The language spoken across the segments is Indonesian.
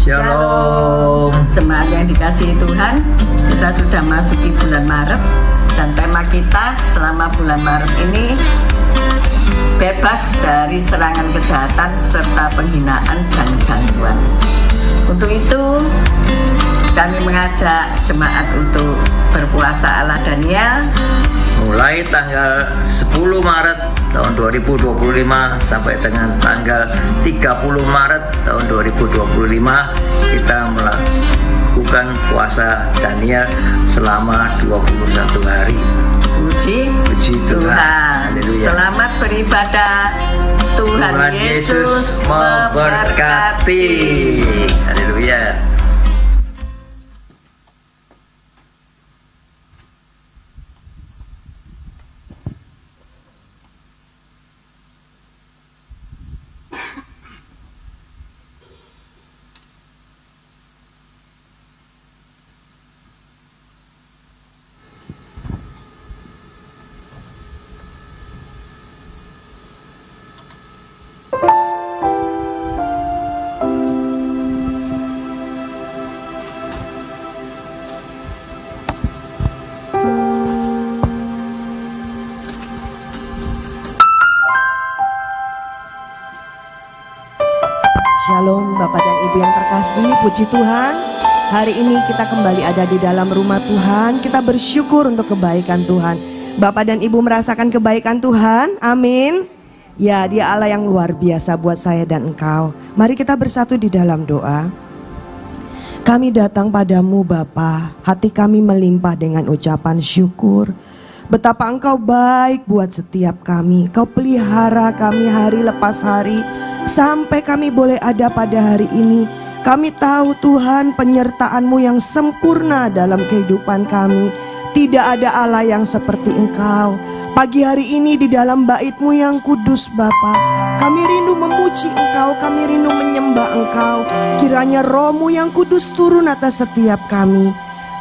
Shalom. Jemaat yang dikasihi Tuhan, kita sudah masuki bulan Maret dan tema kita selama bulan Maret ini bebas dari serangan kejahatan serta penghinaan dan gangguan. Untuk itu kami mengajak jemaat untuk berpuasa ala Daniel Mulai tanggal 10 Maret tahun 2025 sampai dengan tanggal 30 Maret tahun 2025 kita melakukan puasa Daniel selama 21 hari. Puji Tuhan. Haleluya. Selamat beribadah. Tuhan Yesus memberkati. Haleluya. Shalom Bapak dan Ibu yang terkasih, puji Tuhan. Hari ini kita kembali ada di dalam rumah Tuhan. Kita bersyukur untuk kebaikan Tuhan. Bapak dan Ibu merasakan kebaikan Tuhan, amin. Ya, Dia Allah yang luar biasa buat saya dan engkau. Mari kita bersatu di dalam doa. Kami datang padamu Bapa, hati kami melimpah dengan ucapan syukur. Betapa engkau baik buat setiap kami. Kau pelihara kami hari lepas hari sampai kami boleh ada pada hari ini. Kami tahu Tuhan penyertaan-Mu yang sempurna dalam kehidupan kami. Tidak ada Allah yang seperti Engkau. Pagi hari ini di dalam bait-Mu yang kudus Bapa, kami rindu memuji Engkau, kami rindu menyembah Engkau. Kiranya Roh-Mu yang kudus turun atas setiap kami,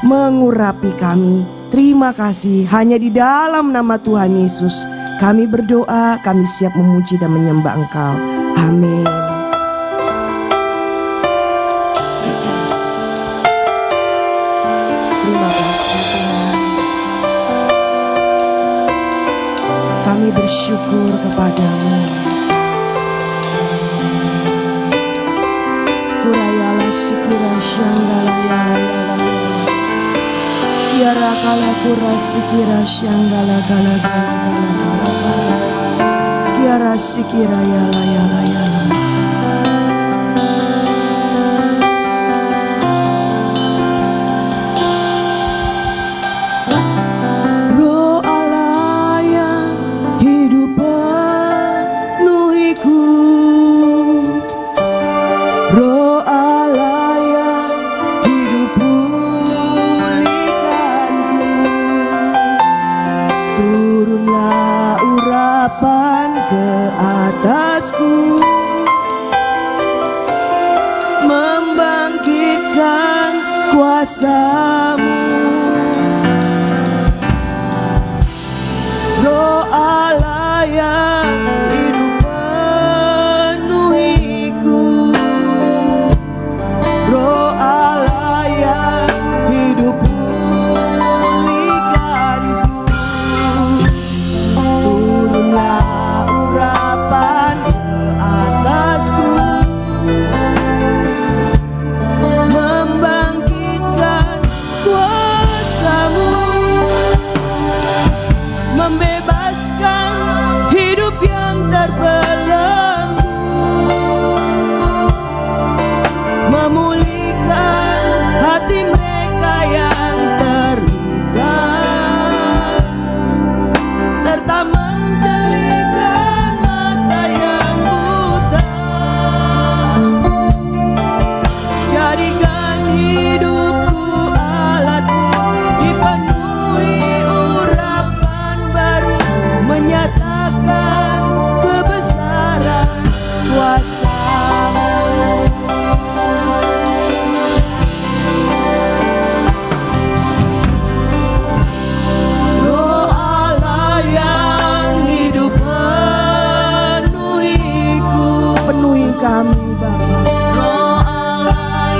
mengurapi kami. Terima kasih, hanya di dalam nama Tuhan Yesus kami berdoa, kami siap memuji dan menyembah Engkau. Amin. Terima kasih Tuhan. Kami bersyukur kepadamu. Kurayala sikira syanggala yala yala. Yara kala kura sikira syanggala gala gala gala gala gala. Kiara sikira yala yala yala. Roh Allah yang hidup penuhiku, Roh Allah yang hidup pulihkanku. Turunlah urapan ke atasku, membangkitkan kuasa-Mu. Roh Allah yang hidup penuhiku, Roh Allah yang hidup pulihkanku. Turunlah urapan ke atasku, membangkitkan kuasa-Mu, membebaskan hidup yang terbelenggu, memulihkan hati mereka yang terluka, serta menjelikan mata yang buta. Jadikan hidupku alat-Mu, dipenuhi urapan baru, menyatakan kebesaran kuasa-Mu. Roh Allah yang hidup penuhiku, penuhi kami Bapa. Roh Allah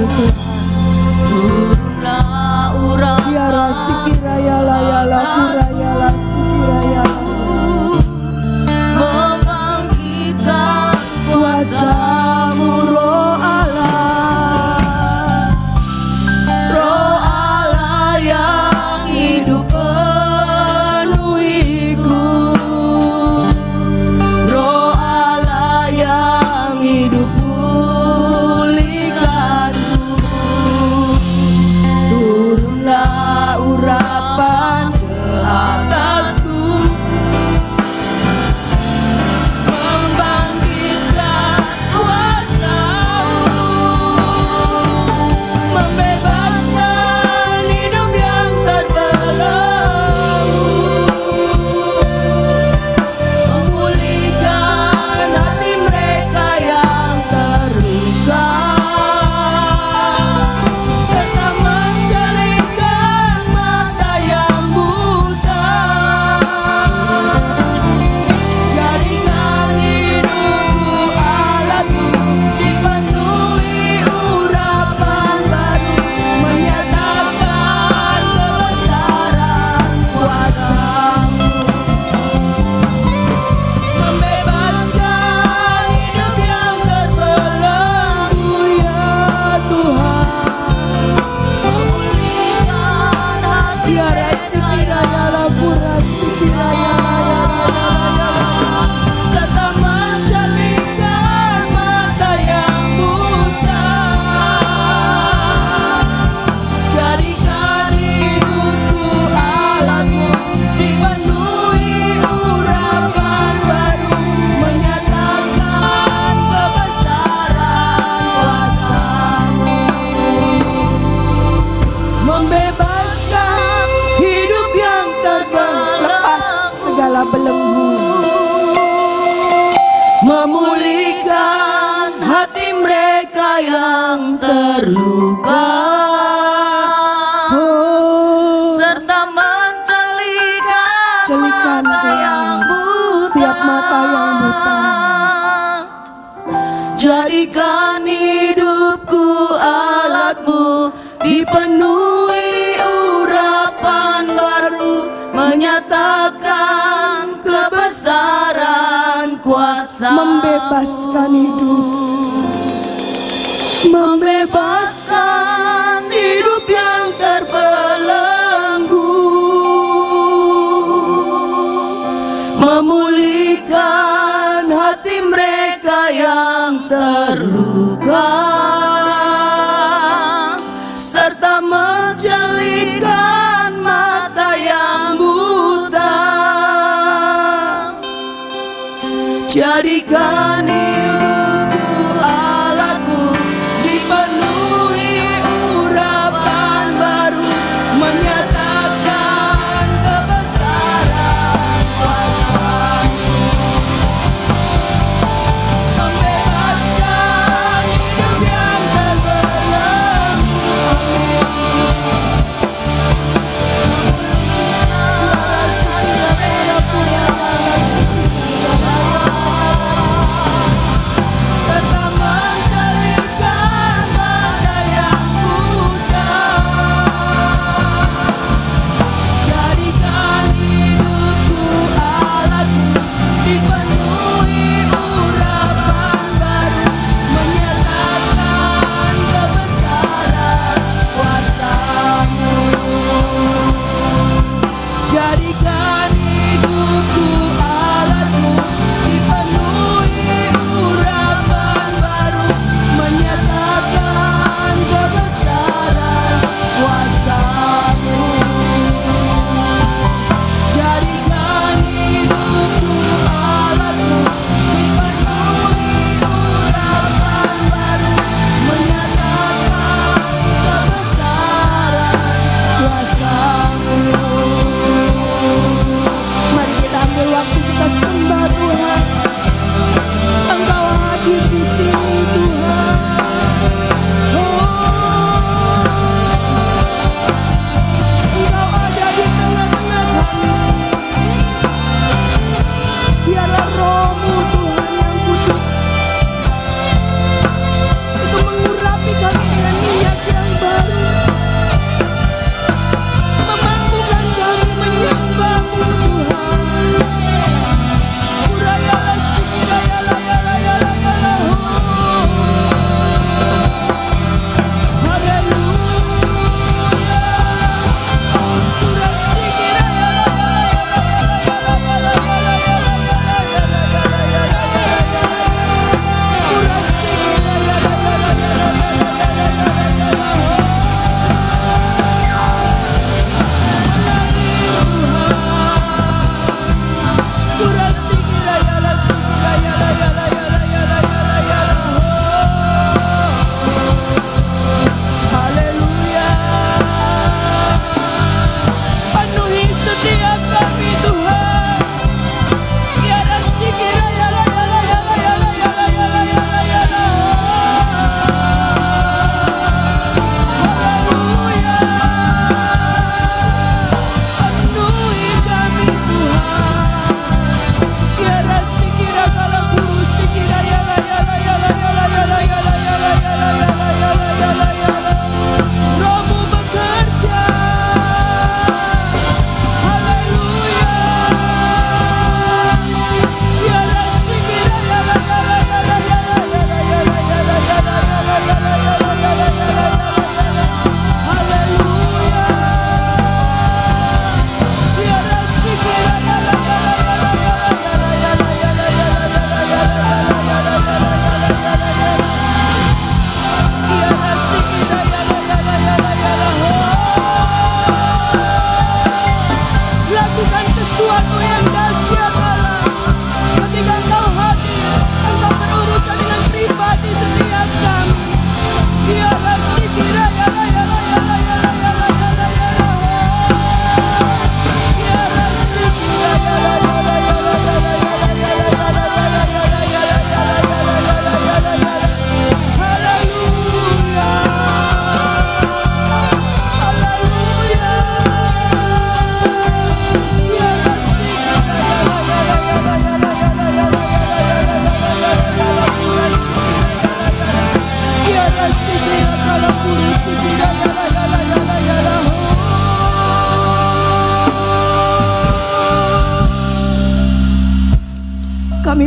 Tuhan. Turunlah urapan Biara sikiraya layala kuraya sikiraya membangkitkan kuasamu roh Allah, roh Allah yang hidup penuhiku, roh Allah yang hidup pulihkanku. Turunlah urapan ke atasku, membangkitkan kuasa-Mu, membebaskan hidup yang terbelenggu, memulihkan hati mereka yang terluka, serta mencelingkan mata yang buta. Jadikan hidupku alatmu, dipenuhi urapan baru, menyatakan kebesaran kuasa-Mu, membebaskan hidup yang terbelenggu ya Tuhan. memulihkan hati Biara sikiraya lapura sikiraya serta mencerminkan mata yang buta. Jadikan hidupku alatmu, dipenuhi urapan baru, menyatakan kebesaran kuasa-Mu, membebaskan hidup yang lepas segala belenggu, memulihkan hati mereka yang terluka. Oh, serta mencelikan Celikan, mata Tuhan, yang buta, setiap mata yang buta. jadikan hidupku alatmu, dipenuhi urapan baru, menyatakan kebesaran kuasa, membebaskan hidup, membebaskan hidup yang terbelenggu, memulihkan hati mereka yang terluka, serta mencelingkan mata yang buta. Jadikan hidupku alatmu, dipenuhi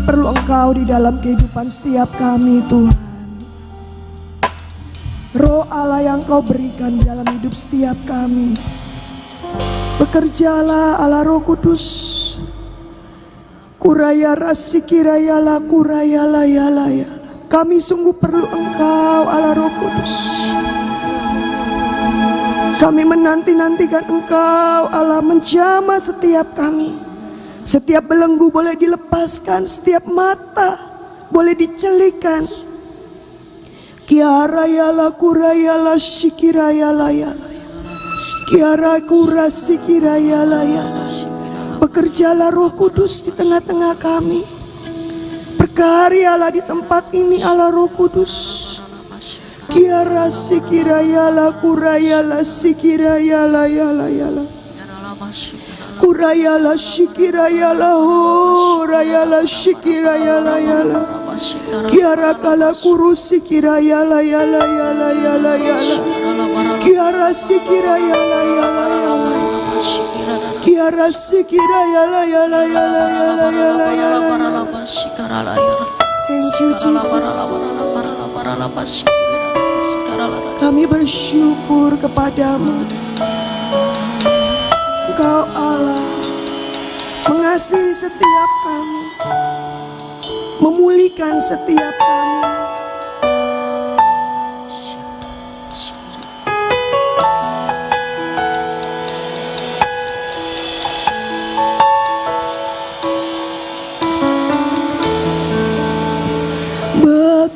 perlu Engkau di dalam kehidupan setiap kami Tuhan. Roh Allah yang Kau berikan di dalam hidup setiap kami. Bekerjalah Allah Roh Kudus. Kuraya rasikirayala kurayala yala yala. Kami sungguh perlu Engkau Allah Roh Kudus. Kami menanti-nantikan Engkau Allah menjamah setiap kami. Setiap belenggu boleh dilepaskan, setiap mata boleh dicelikan. Kiara yala kurayala shikirayala yala. Kiara kurasikirayala yala. Bekerjalah Roh Kudus di tengah-tengah kami. Berkaryalah di tempat ini Allah Roh Kudus. Kiara sikirayala kurayala sikirayala yala yala. Kurayala shikirayala ho rayala shikirayala yala. Kiara kala kurusi kirayala yala yala yala yala. Kiara sikirayala yala yala. Kiara sikirayala yala yala yala yala yala. Thank you Jesus. Kami bersyukur kepadamu. Engkau Allah mengasihi setiap kami, memulihkan setiap kami.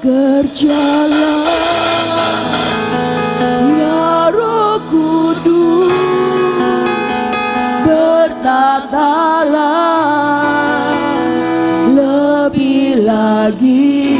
Bekerjalah ya Roh Kudus, bertatalah lebih lagi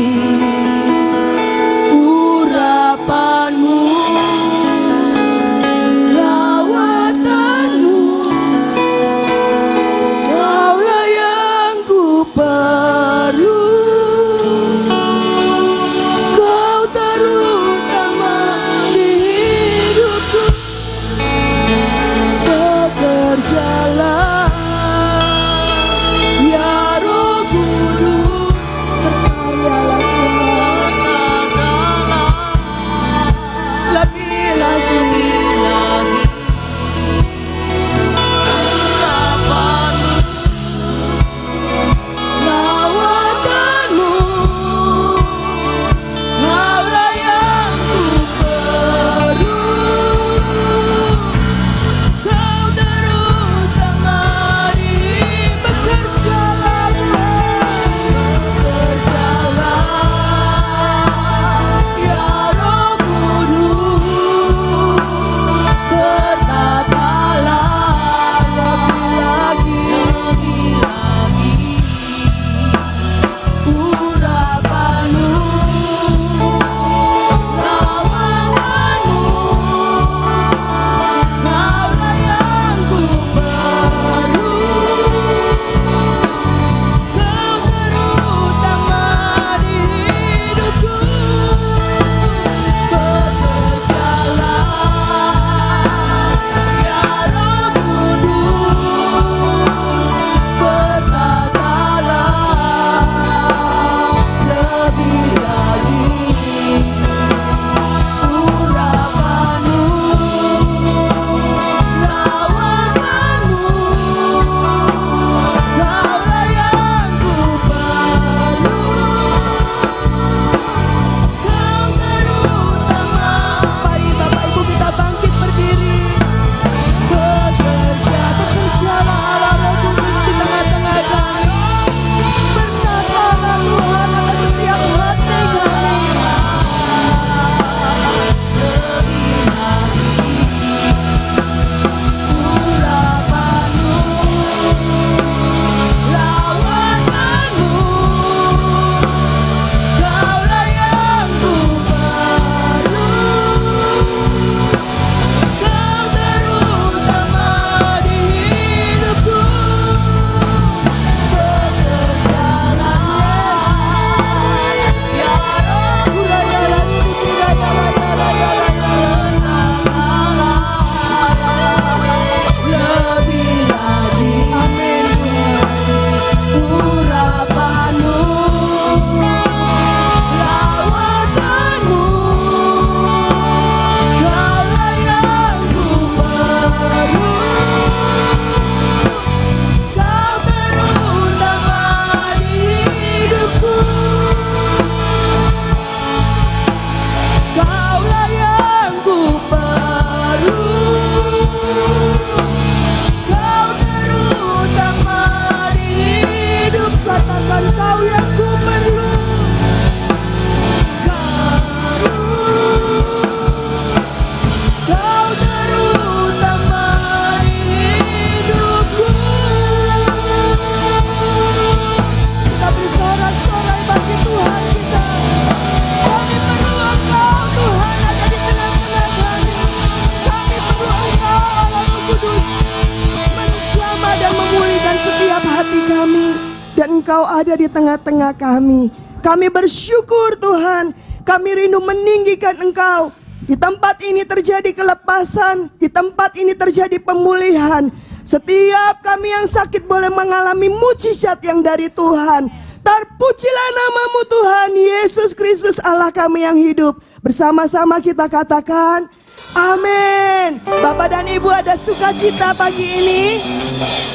ada di tengah-tengah kami. Kami bersyukur Tuhan, kami rindu meninggikan Engkau. Di tempat ini terjadi kelepasan, di tempat ini terjadi pemulihan. Setiap kami yang sakit boleh mengalami mujizat yang dari Tuhan. Terpujilah namamu Tuhan Yesus Kristus Allah kami yang hidup. Bersama-sama kita katakan amin. Bapak dan Ibu ada sukacita pagi ini.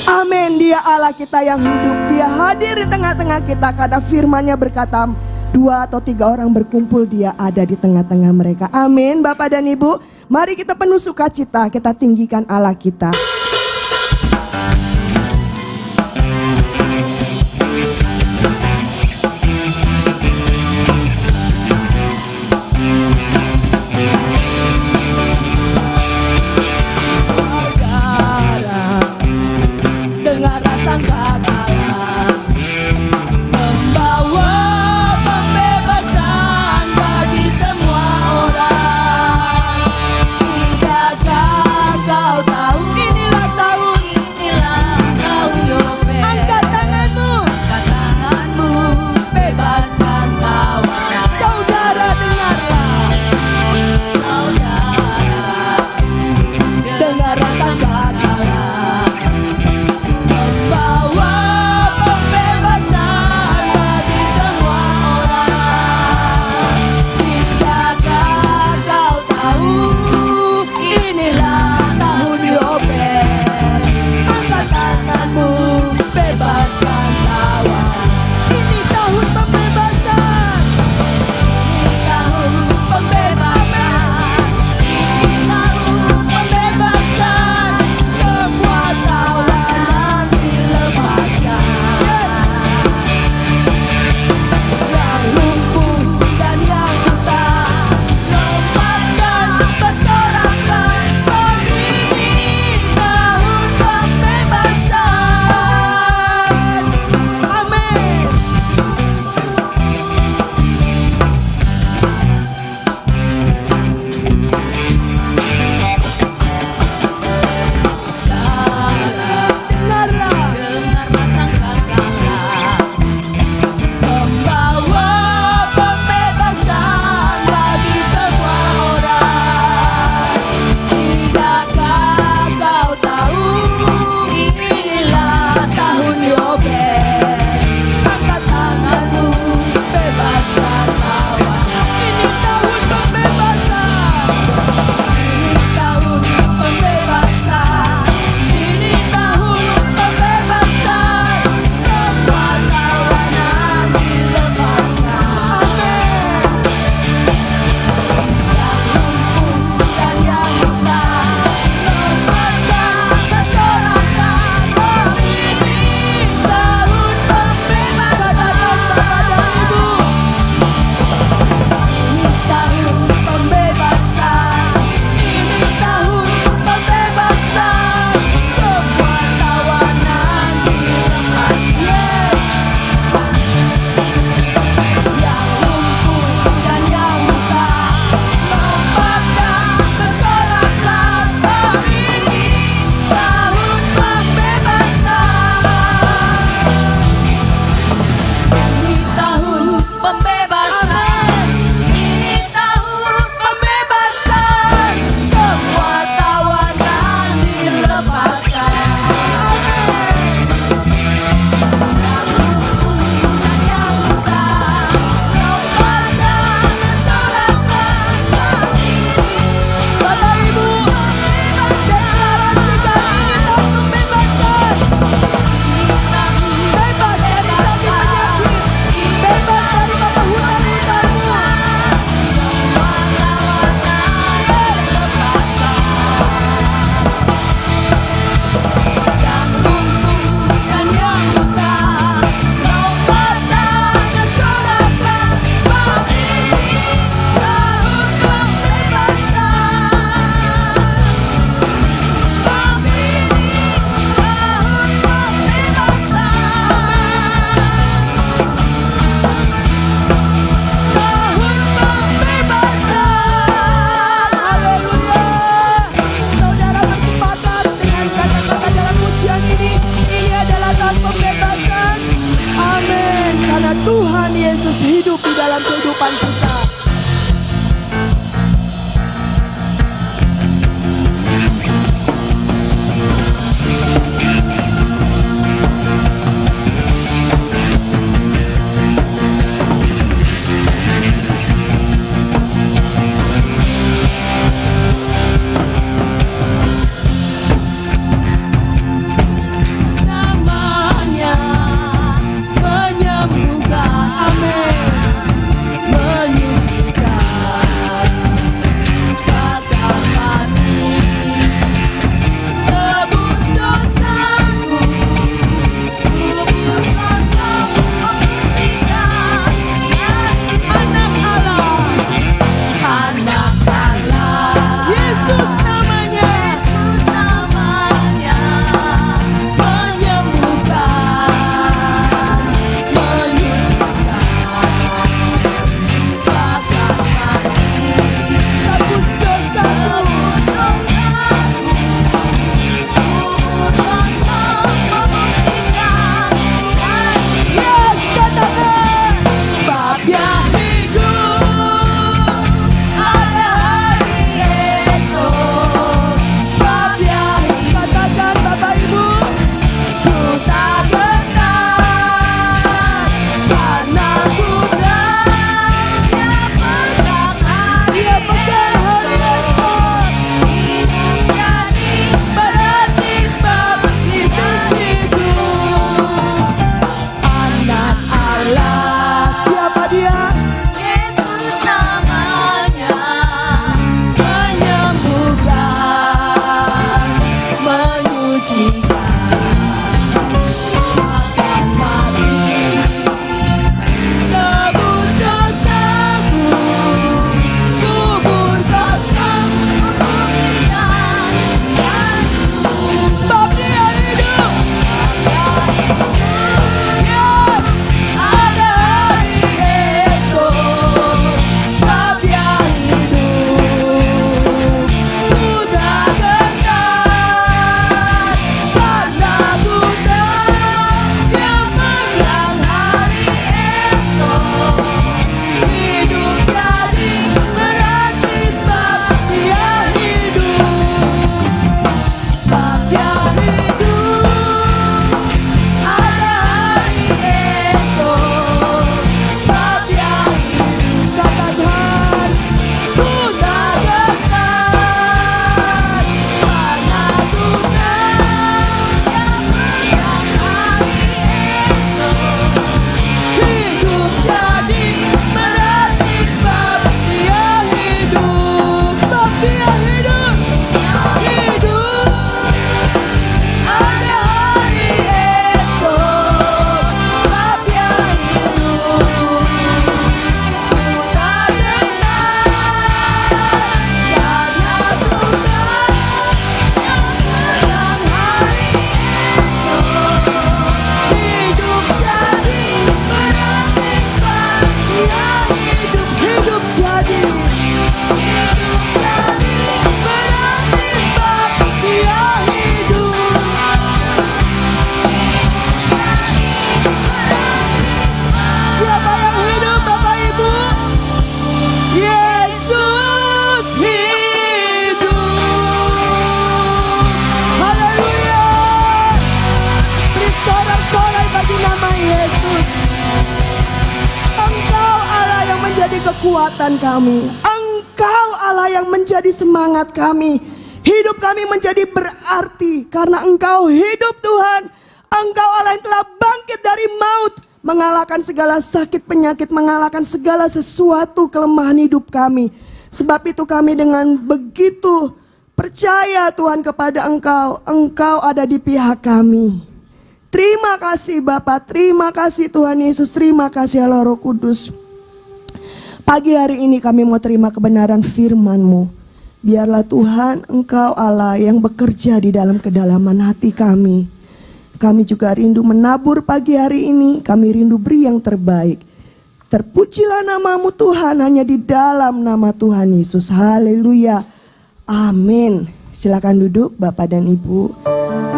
Amin. Dia Allah kita yang hidup. Dia hadir di tengah-tengah kita karena firman-Nya berkata 2 atau 3 orang berkumpul dia ada di tengah-tengah mereka. Amin. Bapak dan Ibu, mari kita penuh sukacita, kita tinggikan Allah kita. Dengan rasa gak kalah, membawa pembebasan bagi semua orang. Tidakkah kau tahu inilah sucikan akan mati, tebus dosaku, kubur kosong pemberian Yesus. Sebab Dia hidup, yes, ada hari esok. Sebab Dia hidup, ku tak gentar, karena ku tahu Dia menang hari esok. Hidup jadi berarti sebab Dia hidup, sebab Dia hidup, ada hari esok. Sebab Dia hidup, katakan ku tak gentar, karena ku tahu Dia menang hari esok. Hidup jadi berarti sebab Dia hidup, sebab Dia hidup, hidup, ada hari esok. Sebab Dia hidup, ku tak gentar, karena ku tahu Dia menang hari esok. Hidup jadi berarti sebab Dia hidup, hidup jadi berarti sebab Dia hidup. Siapa yang hidup, Bapak Ibu? Yesus hidup. Haleluya. Beri sorak-sorai bagi nama Yesus. Engkau Allah yang menjadi kekuatan kami. Engkau Allah yang menjadi semangat kami. Hidup kami menjadi berarti karena Engkau hidup, Tuhan. Engkau Allah yang telah bangkit dari maut, mengalahkan segala sakit penyakit, mengalahkan segala sesuatu kelemahan hidup kami. Sebab itu kami dengan begitu percaya Tuhan kepada Engkau. Engkau ada di pihak kami. Terima kasih Bapa, terima kasih Tuhan Yesus, terima kasih Allah Roh Kudus. Pagi hari ini kami mau terima kebenaran firman-Mu. Biarlah Tuhan Engkau Allah yang bekerja di dalam kedalaman hati kami. Kami juga rindu menabur pagi hari ini, kami rindu beri yang terbaik. Terpujilah nama-Mu Tuhan, hanya di dalam nama Tuhan Yesus. Haleluya. Amin. Silakan duduk Bapak dan Ibu.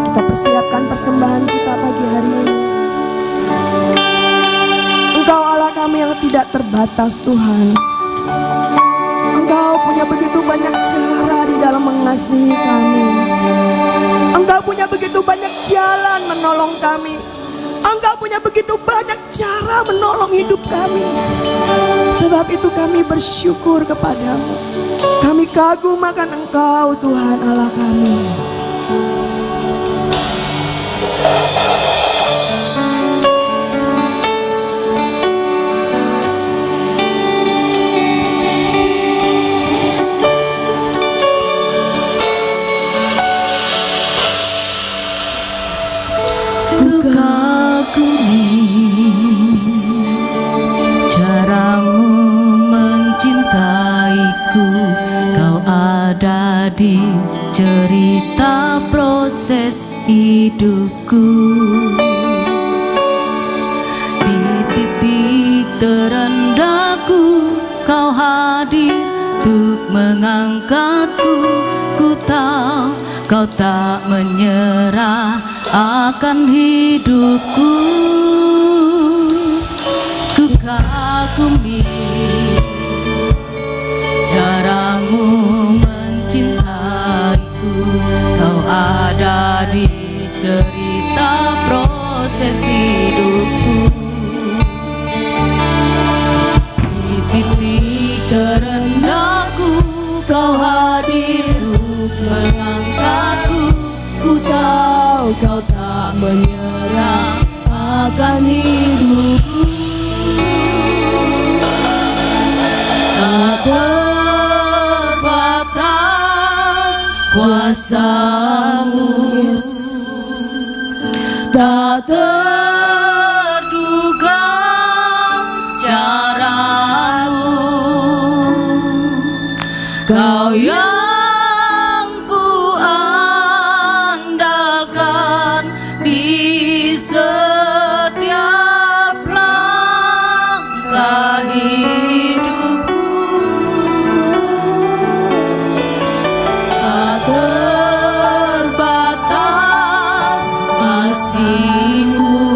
Kita persiapkan persembahan kita pagi hari ini. Engkau Allah kami yang tidak terbatas Tuhan. Engkau punya begitu banyak cara di dalam mengasihi kami. Engkau punya begitu banyak jalan menolong kami. Engkau punya begitu banyak cara menolong hidup kami. Sebab itu kami bersyukur kepadamu. Kami kagum akan Engkau Tuhan Allah kami. Ku kagumi caramu mencintaiku. Kau ada di cerita proses hidupku. Di titik terendahku Kau hadir untuk mengangkatku. Ku tahu Kau tak menyerah akan hidupku. Ku kagumi caramu mencintaiku. Kau ada di cerita proses hidupku. Di titik terendahku Kau hadir untuk mengangkatku. Ku tahu Kau tak menyerah akan hidupku. Tak terbatas kuasa-Mu, Yes. terduga caramu, Kau yang ku andalkan di setiap langkah hidupku. Tak terbatas kasih-Mu,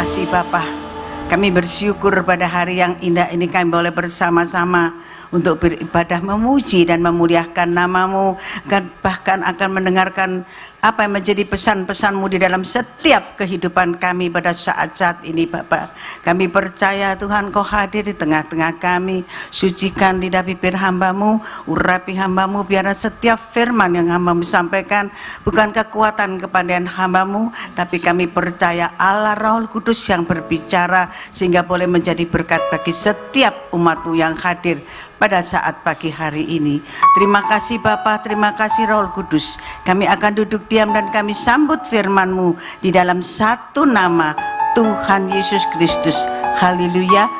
kasih Bapa. Kami bersyukur pada hari yang indah ini kami boleh bersama-sama untuk beribadah, memuji dan memuliakan nama-Mu, bahkan akan mendengarkan apa yang menjadi pesan-pesan-Mu di dalam setiap kehidupan kami pada saat-saat ini Bapa. Kami percaya Tuhan Kau hadir di tengah-tengah kami. Sucikan lidah bibir hamba-Mu, urapi hamba-Mu, biarlah setiap firman yang hamba-Mu sampaikan bukan kekuatan kepandaian hamba-Mu, tapi kami percaya Allah Roh Kudus yang berbicara sehingga boleh menjadi berkat bagi setiap umat-Mu yang hadir pada saat pagi hari ini. Terima kasih Bapa, terima kasih Roh Kudus. Kami akan duduk diam dan kami sambut firman-Mu di dalam satu nama, Tuhan Yesus Kristus. Haleluya,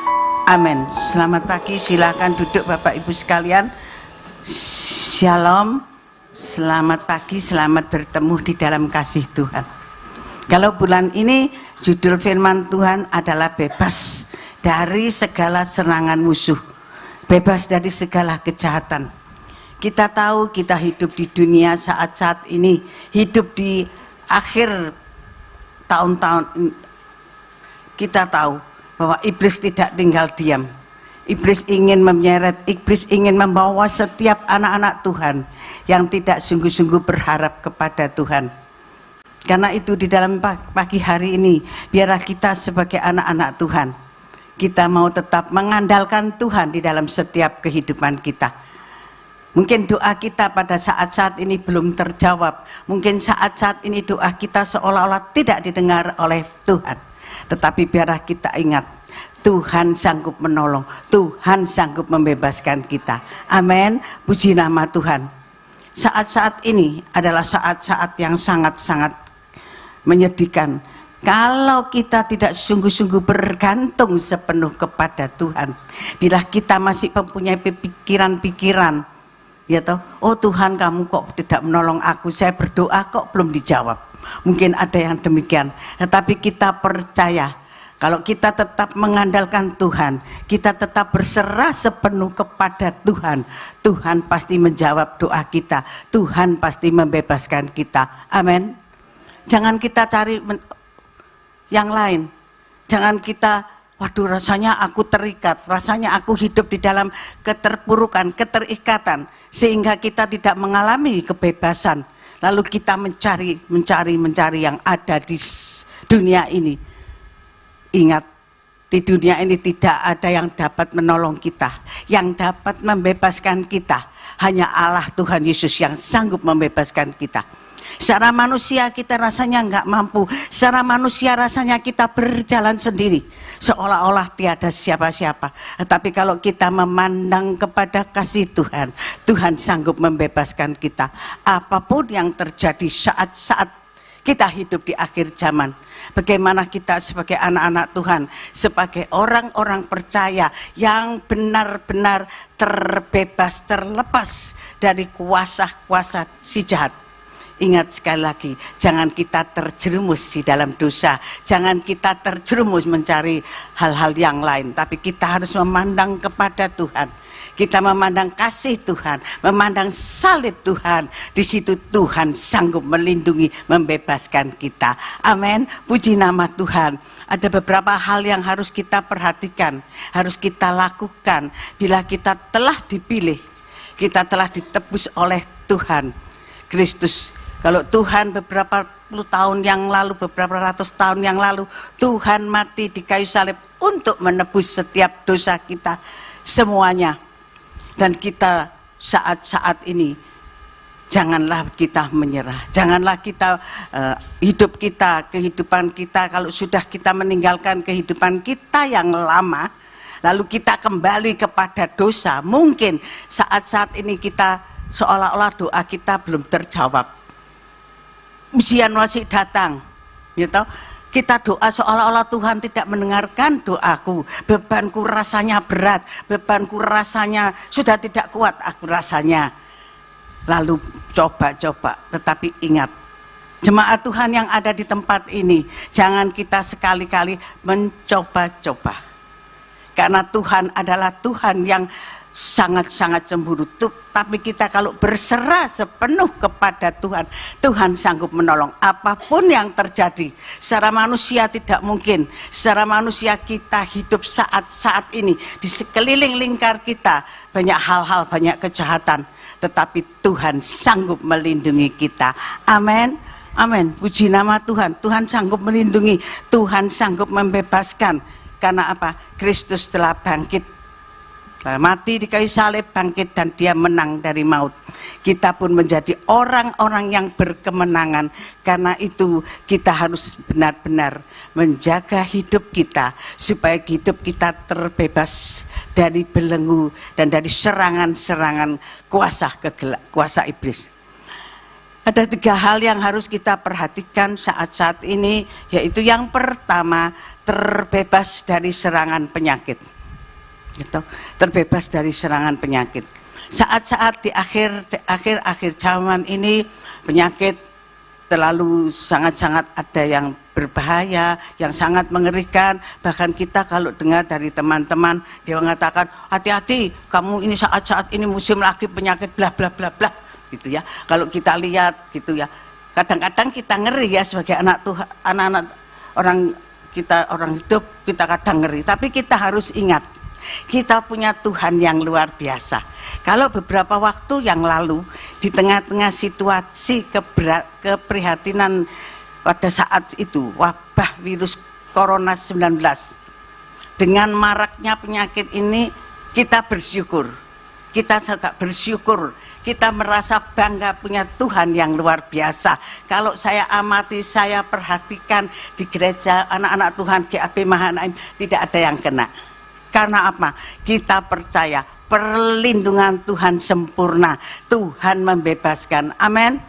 amin. Selamat pagi, silakan duduk Bapak Ibu sekalian. Shalom, selamat pagi, selamat bertemu di dalam kasih Tuhan. Kalau bulan ini judul firman Tuhan adalah bebas dari segala serangan musuh, bebas dari segala kejahatan. Kita tahu kita hidup di dunia saat-saat ini, hidup di akhir tahun-tahun. Kita tahu bahwa iblis tidak tinggal diam. Iblis ingin menyeret, iblis ingin membawa setiap anak-anak Tuhan yang tidak sungguh-sungguh berharap kepada Tuhan. Karena itu di dalam pagi hari ini, biarlah kita sebagai anak-anak Tuhan, kita mau tetap mengandalkan Tuhan di dalam setiap kehidupan kita. Mungkin doa kita pada saat-saat ini belum terjawab. Mungkin saat-saat ini doa kita seolah-olah tidak didengar oleh Tuhan. Tetapi biarlah kita ingat, Tuhan sanggup menolong, Tuhan sanggup membebaskan kita. Amin, puji nama Tuhan. Saat-saat ini adalah saat-saat yang sangat-sangat menyedihkan. Kalau kita tidak sungguh-sungguh bergantung sepenuh kepada Tuhan, bila kita masih mempunyai pikiran-pikiran, ya toh, oh Tuhan kamu kok tidak menolong aku, saya berdoa kok belum dijawab. Mungkin ada yang demikian, tetapi kita percaya kalau kita tetap mengandalkan Tuhan, kita tetap berserah sepenuh kepada Tuhan, Tuhan pasti menjawab doa kita, Tuhan pasti membebaskan kita. Amin. Jangan kita cari yang lain. Jangan kita, waduh rasanya aku terikat, rasanya aku hidup di dalam keterpurukan, keterikatan, sehingga kita tidak mengalami kebebasan. Lalu kita mencari yang ada di dunia ini. Ingat, di dunia ini tidak ada yang dapat menolong kita, yang dapat membebaskan kita. Hanya Allah Tuhan Yesus yang sanggup membebaskan kita. Secara manusia kita rasanya enggak mampu, secara manusia rasanya kita berjalan sendiri, seolah-olah tiada siapa-siapa. Tetapi kalau kita memandang kepada kasih Tuhan, Tuhan sanggup membebaskan kita. Apapun yang terjadi saat-saat kita hidup di akhir zaman, bagaimana kita sebagai anak-anak Tuhan, sebagai orang-orang percaya yang benar-benar terbebas, terlepas dari kuasa-kuasa si jahat. Ingat sekali lagi, jangan kita terjerumus di dalam dosa, jangan kita terjerumus mencari hal-hal yang lain, tapi kita harus memandang kepada Tuhan. Kita memandang kasih Tuhan, memandang salib Tuhan. Di situ Tuhan sanggup melindungi, membebaskan kita. Amin. Puji nama Tuhan. Ada beberapa hal yang harus kita perhatikan, harus kita lakukan bila kita telah dipilih, kita telah ditebus oleh Tuhan Kristus. Kalau Tuhan beberapa puluh tahun yang lalu, beberapa ratus tahun yang lalu, Tuhan mati di kayu salib untuk menebus setiap dosa kita semuanya. Dan kita saat-saat ini, janganlah kita menyerah, janganlah kita hidup kita, kehidupan kita, kalau sudah kita meninggalkan kehidupan kita yang lama, lalu kita kembali kepada dosa. Mungkin saat-saat ini kita seolah-olah doa kita belum terjawab. Ujian masih datang, gitu. Kita doa seolah-olah Tuhan tidak mendengarkan doaku. Bebanku rasanya berat, bebanku rasanya sudah tidak kuat aku rasanya. Lalu coba-coba, tetapi ingat, jemaat Tuhan yang ada di tempat ini, jangan kita sekali-kali mencoba-coba. Karena Tuhan adalah Tuhan yang sangat-sangat cemburu. Tapi kita kalau berserah sepenuh kepada Tuhan, Tuhan sanggup menolong apapun yang terjadi. Secara manusia tidak mungkin. Secara manusia kita hidup saat ini di sekeliling lingkar kita banyak hal-hal, banyak kejahatan, tetapi Tuhan sanggup melindungi kita. Amin. Amin. Puji nama Tuhan. Tuhan sanggup melindungi, Tuhan sanggup membebaskan. Karena apa? Kristus telah bangkit, mati di kayu salib, bangkit, dan dia menang dari maut. Kita pun menjadi orang-orang yang berkemenangan. Karena itu kita harus benar-benar menjaga hidup kita supaya hidup kita terbebas dari belenggu dan dari serangan-serangan kuasa iblis. Ada 3 hal yang harus kita perhatikan saat-saat ini, yaitu yang pertama, terbebas dari serangan penyakit. Gitu. Terbebas dari serangan penyakit. Saat-saat di akhir zaman ini, penyakit terlalu sangat-sangat ada yang berbahaya, yang sangat mengerikan. Bahkan kita kalau dengar dari teman-teman, dia mengatakan, hati-hati, kamu ini saat-saat ini musim lagi penyakit bla bla bla bla, gitu ya. Kalau kita lihat gitu ya, kadang-kadang kita ngeri ya sebagai anak Tuhan, anak-anak orang hidup, kita kadang ngeri. Tapi kita harus ingat, kita punya Tuhan yang luar biasa. Kalau beberapa waktu yang lalu di tengah-tengah situasi keprihatinan pada saat itu, wabah virus corona 19, dengan maraknya penyakit ini, kita bersyukur. Kita sangat bersyukur. Kita merasa bangga punya Tuhan yang luar biasa. Kalau saya amati, saya perhatikan di gereja anak-anak Tuhan GAP Mahanaim tidak ada yang kena. Karena apa? Kita percaya perlindungan Tuhan sempurna. Tuhan membebaskan. Amin.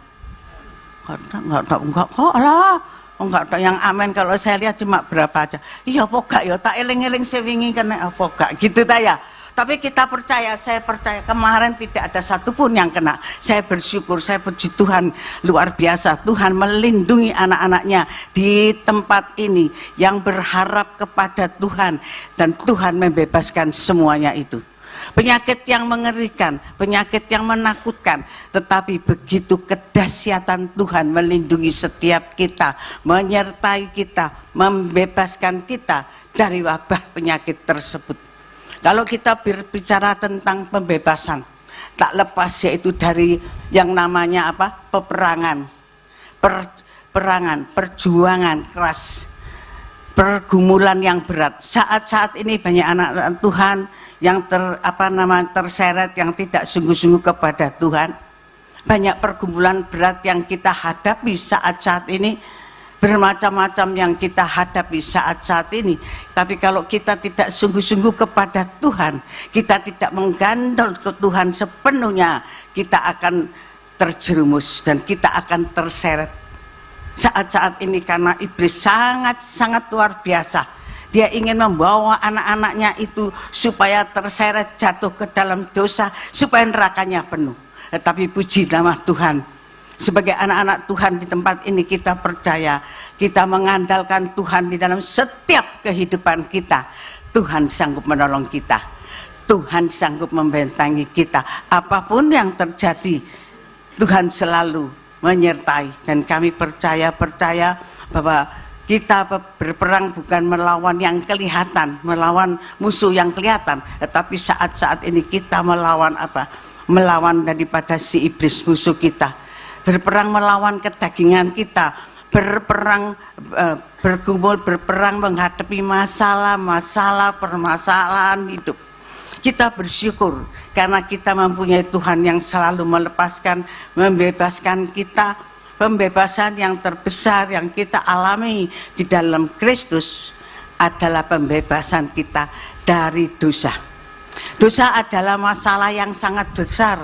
Enggak ada yang amin. Kalau saya lihat cuma berapa aja. Iya apa gak ya, tak eling-eling sewingi kena apa gak gitu ta ya. Tapi kita percaya, saya percaya kemarin tidak ada satupun yang kena. Saya bersyukur, saya puji Tuhan luar biasa. Tuhan melindungi anak-anaknya di tempat ini yang berharap kepada Tuhan. Dan Tuhan membebaskan semuanya itu. Penyakit yang mengerikan, penyakit yang menakutkan. Tetapi begitu kedahsyatan Tuhan melindungi setiap kita, menyertai kita, membebaskan kita dari wabah penyakit tersebut. Kalau kita berbicara tentang pembebasan, tak lepas yaitu dari yang namanya apa? Peperangan, perjuangan keras, pergumulan yang berat. Saat-saat ini banyak anak-anak Tuhan yang terseret, yang tidak sungguh-sungguh kepada Tuhan. Banyak pergumulan berat yang kita hadapi saat-saat ini. Bermacam-macam yang kita hadapi saat-saat ini. Tapi kalau kita tidak sungguh-sungguh kepada Tuhan, kita tidak menggandol ke Tuhan sepenuhnya, kita akan terjerumus dan kita akan terseret. Saat-saat ini karena iblis sangat-sangat luar biasa. Dia ingin membawa anak-anaknya itu supaya terseret jatuh ke dalam dosa, supaya nerakanya penuh. Tetapi puji nama Tuhan, sebagai anak-anak Tuhan di tempat ini kita percaya, kita mengandalkan Tuhan di dalam setiap kehidupan kita. Tuhan sanggup menolong kita, Tuhan sanggup membentengi kita. Apapun yang terjadi, Tuhan selalu menyertai. Dan kami percaya bahwa kita berperang bukan melawan yang kelihatan, melawan musuh yang kelihatan, tetapi saat-saat ini kita melawan apa? Melawan daripada si iblis, musuh kita. Berperang melawan kedagingan kita, berperang bergumul, berperang menghadapi permasalahan hidup. Kita bersyukur karena kita mempunyai Tuhan yang selalu melepaskan, membebaskan kita. Pembebasan yang terbesar yang kita alami di dalam Kristus adalah pembebasan kita dari dosa. Dosa adalah masalah yang sangat besar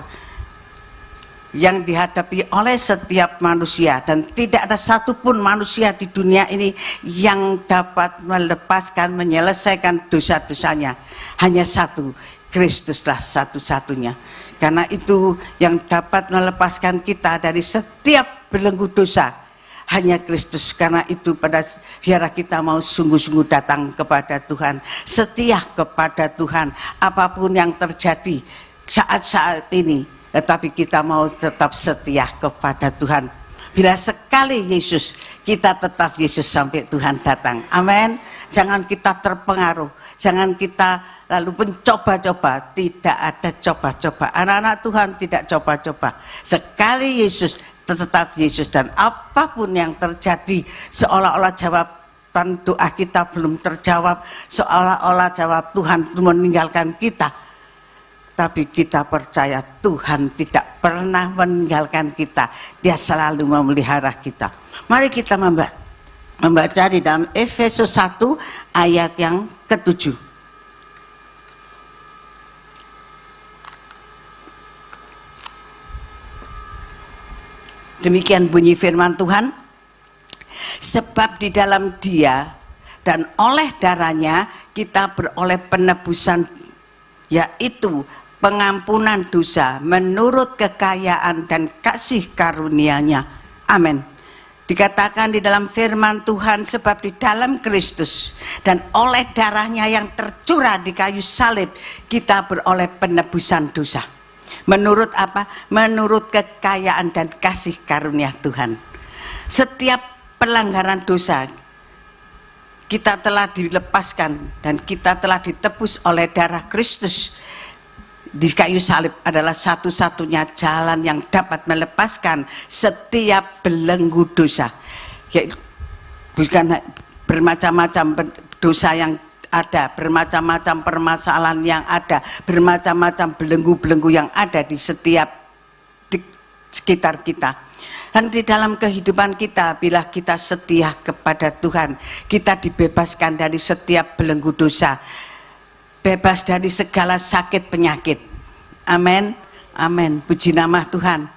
yang dihadapi oleh setiap manusia, dan tidak ada satupun manusia di dunia ini yang dapat melepaskan, menyelesaikan dosa-dosanya. Hanya satu, Kristuslah satu-satunya. Karena itu yang dapat melepaskan kita dari setiap belenggu dosa hanya Kristus. Karena itu biarlah kita mau sungguh-sungguh datang kepada Tuhan, setia kepada Tuhan apapun yang terjadi saat-saat ini, tetapi kita mau tetap setia kepada Tuhan. Bila sekali Yesus, kita tetap Yesus sampai Tuhan datang. Amin. Jangan kita terpengaruh, jangan kita lalu mencoba-coba. Tidak ada coba-coba. Anak-anak Tuhan tidak coba-coba. Sekali Yesus, tetap Yesus. Dan apapun yang terjadi, seolah-olah jawaban doa kita belum terjawab, seolah-olah jawab Tuhan meninggalkan kita, tapi kita percaya Tuhan tidak pernah meninggalkan kita. Dia selalu memelihara kita. Mari kita membaca di dalam Efesus 1 ayat yang ke-7. Demikian bunyi firman Tuhan. Sebab di dalam Dia dan oleh darahnya kita beroleh penebusan, yaitu pengampunan dosa menurut kekayaan dan kasih karunia-Nya. Amin. Dikatakan di dalam firman Tuhan, sebab di dalam Kristus dan oleh darahnya yang tercurah di kayu salib kita beroleh penebusan dosa. Menurut apa? Menurut kekayaan dan kasih karunia Tuhan. Setiap pelanggaran dosa kita telah dilepaskan dan kita telah ditebus oleh darah Kristus. Di kayu salib adalah satu-satunya jalan yang dapat melepaskan setiap belenggu dosa. Bukan bermacam-macam dosa yang ada, bermacam-macam permasalahan yang ada, bermacam-macam belenggu-belenggu yang ada di setiap di sekitar kita. Dan di dalam kehidupan kita, bila kita setia kepada Tuhan, kita dibebaskan dari setiap belenggu dosa, bebas dari segala sakit penyakit. Amin, amin. Puji nama Tuhan.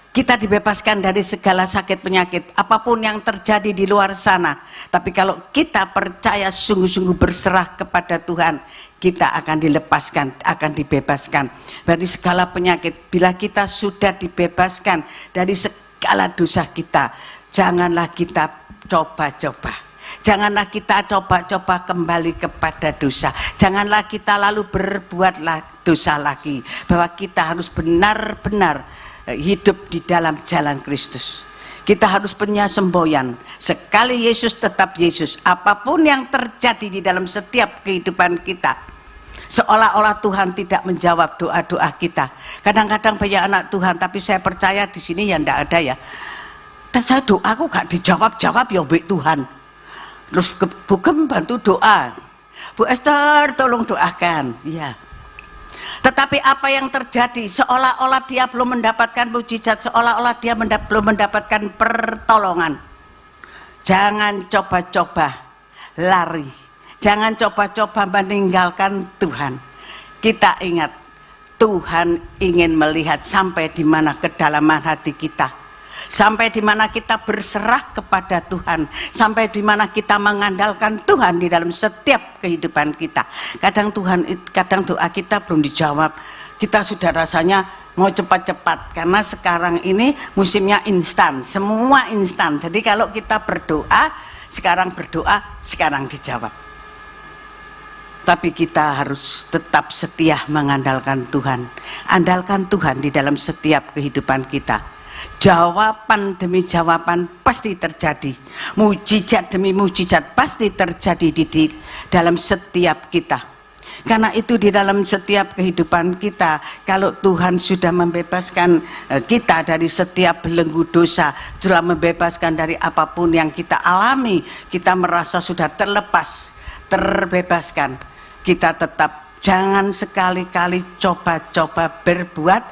Kita dibebaskan dari segala sakit penyakit, apapun yang terjadi di luar sana. Tapi kalau kita percaya sungguh-sungguh berserah kepada Tuhan, kita akan dilepaskan, akan dibebaskan dari segala penyakit. Bila kita sudah dibebaskan dari segala dosa kita, janganlah kita coba-coba. Janganlah kita coba-coba kembali kepada dosa. Janganlah kita lalu berbuat dosa lagi. Bahwa kita harus benar-benar hidup di dalam jalan Kristus. Kita harus punya semboyan. Sekali Yesus tetap Yesus. Apapun yang terjadi di dalam setiap kehidupan kita, seolah-olah Tuhan tidak menjawab doa-doa kita. Kadang-kadang banyak anak Tuhan, tapi saya percaya di sini ya ndak ada ya. Dan saya doaku gak dijawab-jawab ya baik Tuhan. Terus bukan bantu doa. Bu Esther tolong doakan. Iya. Tetapi apa yang terjadi, seolah-olah dia belum mendapatkan mujizat, seolah-olah dia belum mendapatkan pertolongan. Jangan coba-coba lari, jangan coba-coba meninggalkan Tuhan. Kita ingat, Tuhan ingin melihat sampai di mana kedalaman hati kita, sampai di mana kita berserah kepada Tuhan, sampai di mana kita mengandalkan Tuhan di dalam setiap kehidupan kita. Kadang doa kita belum dijawab, kita sudah rasanya mau cepat-cepat, karena sekarang ini musimnya instan, semua instan. Jadi kalau kita berdoa, sekarang dijawab. Tapi kita harus tetap setia mengandalkan Tuhan. Andalkan Tuhan di dalam setiap kehidupan kita. Jawaban demi jawaban pasti terjadi, mujizat demi mujizat pasti terjadi di dalam setiap kita. Karena itu di dalam setiap kehidupan kita, kalau Tuhan sudah membebaskan kita dari setiap belenggu dosa, sudah membebaskan dari apapun yang kita alami, kita merasa sudah terlepas, terbebaskan, kita tetap jangan sekali-kali coba-coba berbuat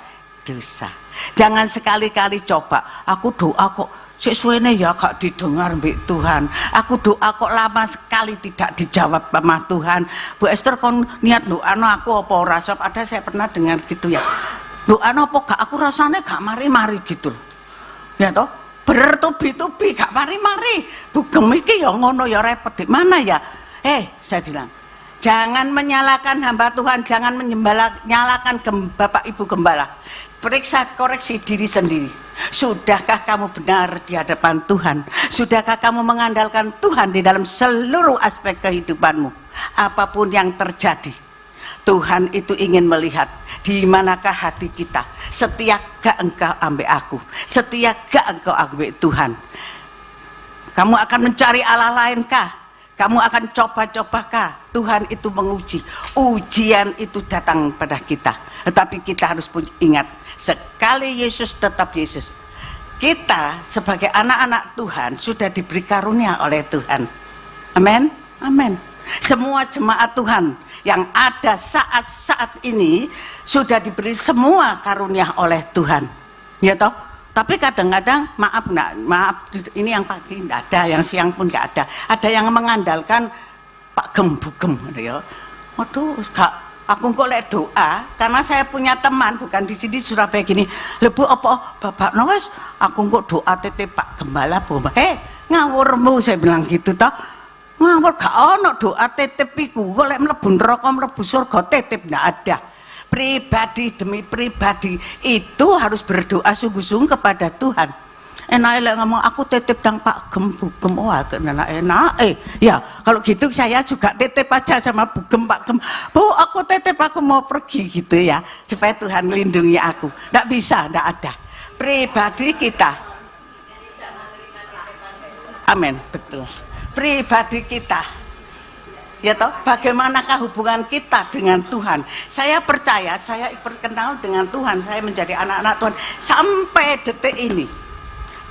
dosa. Jangan sekali-kali coba, aku doa kok sesuai ya gak didengar mbak Tuhan, aku doa kok lama sekali tidak dijawab sama Tuhan. Bu Esther kon niat doa no aku apa ora? Sebab ada saya pernah dengar gitu ya, doa no apa gak, aku rasanya gak mari-mari gitu ya toh, bertubi-tubi gak mari-mari. Bugem iki ya ngono ya repot di mana ya. Saya bilang jangan menyalahkan hamba Tuhan, jangan menyalahkan Bapak Ibu Gembala. Periksa, koreksi diri sendiri. Sudahkah kamu benar di hadapan Tuhan? Sudahkah kamu mengandalkan Tuhan di dalam seluruh aspek kehidupanmu? Apapun yang terjadi, Tuhan itu ingin melihat di manakah hati kita. Setia gak engkau ambil aku? Setia gak engkau ambil Tuhan? Kamu akan mencari Allah lainkah? Kamu akan coba-cobakah? Tuhan itu menguji. Ujian itu datang pada kita. Tetapi kita harus ingat, sekali Yesus tetap Yesus. Kita sebagai anak-anak Tuhan sudah diberi karunia oleh Tuhan. Amin. Amin. Semua jemaat Tuhan yang ada saat-saat ini sudah diberi semua karunia oleh Tuhan. Ya toh? Tapi kadang-kadang maaf ini yang pagi tidak ada, yang siang pun nggak ada. Ada yang mengandalkan Pak Gem-bugem, ya. Waduh, aku kok lek doa karena saya punya teman bukan di sini Surabaya gini. Lebu apa Bapak Noes, aku kok doa titip Pak Gembala Boma. Ngawurmu saya bilang gitu toh. Ngawur gak ono doa titip iku. Kok lek mlebu neraka mlebu surga titip ndak ada. Pribadi demi pribadi itu harus berdoa sungguh-sungguh kepada Tuhan. Enak ngomong aku titip dang Pak Gem-bugem, wah enak. Ya kalau gitu saya juga titip aja sama Bugem Pak Gem. Bu aku titip, aku mau pergi gitu ya, supaya Tuhan melindungi aku. Nggak bisa, nggak ada. Pribadi kita. Amin, betul. Pribadi kita. Ya toh, bagaimanakah hubungan kita dengan Tuhan? Saya percaya, saya berkenal dengan Tuhan, saya menjadi anak-anak Tuhan sampai detik ini.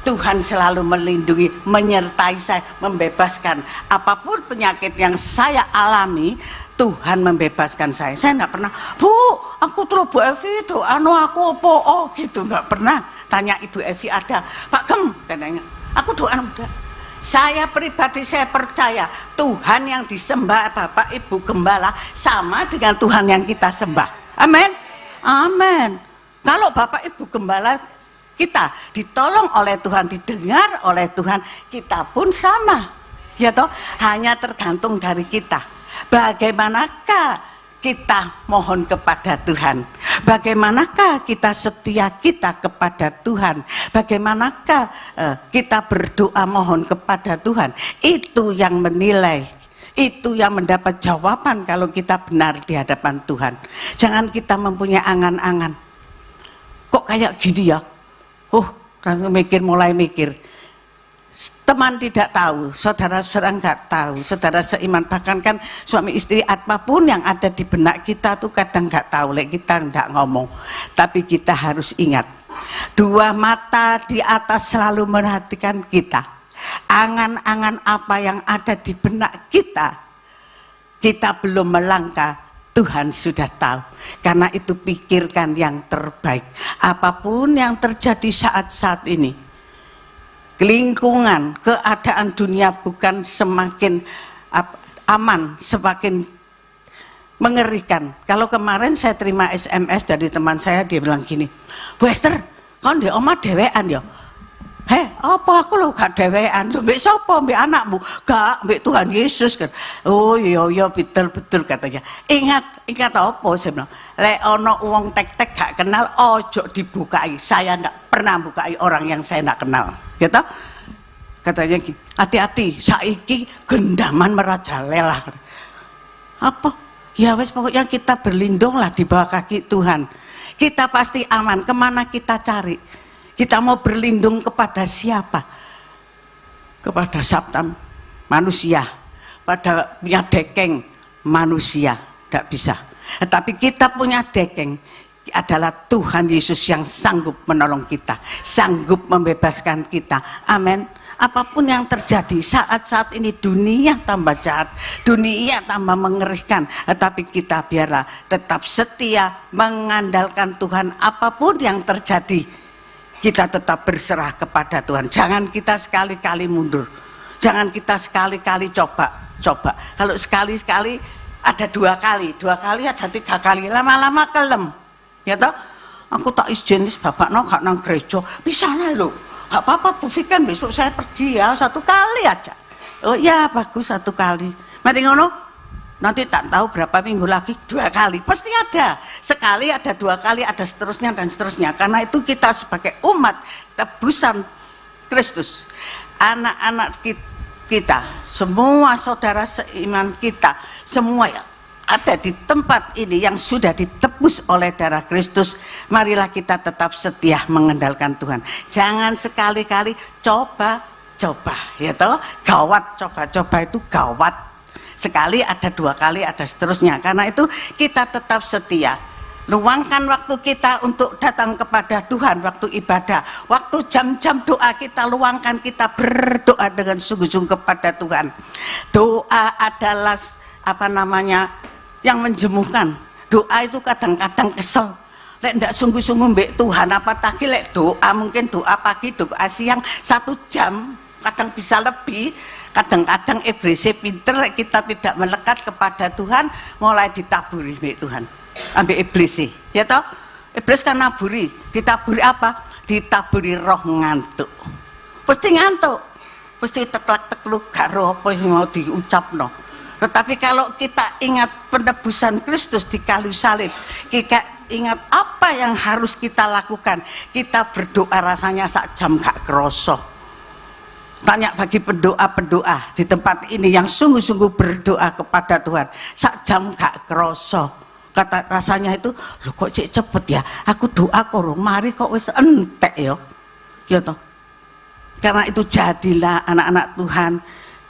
Tuhan selalu melindungi, menyertai saya, membebaskan. Apapun penyakit yang saya alami, Tuhan membebaskan saya. Saya nggak pernah, Bu, aku terus Bu Evi itu, aku apa? Oh gitu, nggak pernah. Tanya Ibu Evi ada, Pak Gem, katanya, aku doa udah. Saya pribadi saya percaya Tuhan yang disembah Bapak Ibu Gembala sama dengan Tuhan yang kita sembah. Amin. Amin. Kalau Bapak Ibu Gembala kita ditolong oleh Tuhan, didengar oleh Tuhan, kita pun sama. Ya toh, hanya tergantung dari kita. Bagaimanakah kita mohon kepada Tuhan? Bagaimanakah kita setia kita kepada Tuhan? Bagaimanakah kita berdoa mohon kepada Tuhan? Itu yang menilai, itu yang mendapat jawaban kalau kita benar di hadapan Tuhan. Jangan kita mempunyai angan-angan. Kok kayak gini ya? Mulai mikir. Teman tidak tahu, saudara serang nggak tahu, saudara seiman, bahkan kan suami istri apapun yang ada di benak kita tuh kadang nggak tahu, kita nggak ngomong. Tapi kita harus ingat, dua mata di atas selalu merhatikan kita. Angan-angan apa yang ada di benak kita, kita belum melangkah, Tuhan sudah tahu. Karena itu pikirkan yang terbaik. Apapun yang terjadi saat-saat ini, lingkungan, keadaan dunia bukan semakin aman, semakin mengerikan. Kalau kemarin saya terima SMS dari teman saya, dia bilang gini, Bu Esther, kau di omah dewean ya? Apa aku lo gak dewean? Mbak siapa? Mbak anakmu? Gak, mbak Tuhan Yesus kan? Oh iya betul katanya. Ingat apa? Saya bilang, lek ono uang tek-tek gak kenal, ojo dibukai. Saya ndak pernah bukai orang yang saya ndak kenal. Ya toh? Katanya gini, hati-hati, saiki gendaman merajalela. Apa? Ya wes pokoknya kita berlindunglah di bawah kaki Tuhan. Kita pasti aman. Kemana kita cari? Kita mau berlindung kepada siapa? Kepada Sabtam manusia, pada punya dekeng manusia, tidak bisa. Tetapi kita punya dekeng adalah Tuhan Yesus yang sanggup menolong kita, sanggup membebaskan kita. Amin. Apapun yang terjadi saat-saat ini, dunia tambah jahat, dunia tambah mengerikan, tetapi kita biarlah tetap setia mengandalkan Tuhan. Apapun yang terjadi, kita tetap berserah kepada Tuhan. Jangan kita sekali-kali mundur, jangan kita sekali-kali coba. Kalau sekali-sekali ada dua kali ada tiga kali, lama-lama kelem. Ya toh, aku tak izin bapak no gak nang gereja, bisa lah lo. Gak apa-apa Bu Vikan, besok saya pergi ya, satu kali aja. Oh ya bagus, satu kali. Mati ngono, nanti tak tahu berapa minggu lagi 2 kali, pasti ada. Sekali, ada 2 kali, ada seterusnya dan seterusnya. Karena itu kita sebagai umat tebusan Kristus, anak-anak kita, semua saudara seiman kita, semua ya ada di tempat ini yang sudah ditebus oleh darah Kristus. Marilah kita tetap setia mengandalkan Tuhan. Jangan sekali-kali coba-coba, ya toh, gawat, coba-coba itu gawat. Sekali, ada 2 kali, ada seterusnya. Karena itu kita tetap setia. Luangkan waktu kita untuk datang kepada Tuhan waktu ibadah. Waktu jam-jam doa kita luangkan, kita berdoa dengan sungguh-sungguh kepada Tuhan. Doa adalah yang menjemuhkan. Doa itu kadang-kadang kesel. Lek ndak sungguh-sungguh mbek Tuhan, apa tadi lek doa, mungkin doa pagi, doa siang 1 jam, kadang bisa lebih. Kadang-kadang iblis pinter, kita tidak melekat kepada Tuhan, mulai ditaburi mbek Tuhan, ambek iblis sih, ya toh. Iblis kan naburi, ditaburi apa? Ditaburi roh ngantuk. Pasti ngantuk, pasti teklak-tekluk gak roh apa sing mau diucapno. Tetapi kalau kita ingat penebusan Kristus di kayu salib, kita ingat apa yang harus kita lakukan, kita berdoa rasanya sak jam gak kerosok. Tanya bagi pendoa-pendoa di tempat ini yang sungguh-sungguh berdoa kepada Tuhan, sak jam gak kerosok. Kata rasanya itu, loh kok cek cepet ya, aku doa kok mari kok wis entek ya, ya toh. Karena itu jadilah anak-anak Tuhan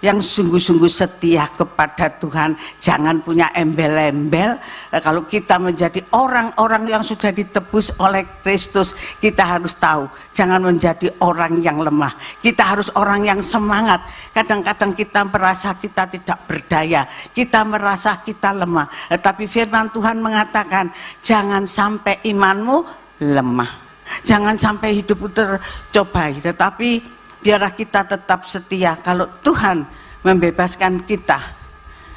yang sungguh-sungguh setia kepada Tuhan. Jangan punya embel-embel. Kalau kita menjadi orang-orang yang sudah ditebus oleh Kristus, kita harus tahu, jangan menjadi orang yang lemah. Kita harus orang yang semangat. Kadang-kadang kita merasa kita tidak berdaya, kita merasa kita lemah. Tapi firman Tuhan mengatakan, jangan sampai imanmu lemah, jangan sampai hidupmu tercobai, tetapi biarlah kita tetap setia. Kalau Tuhan membebaskan kita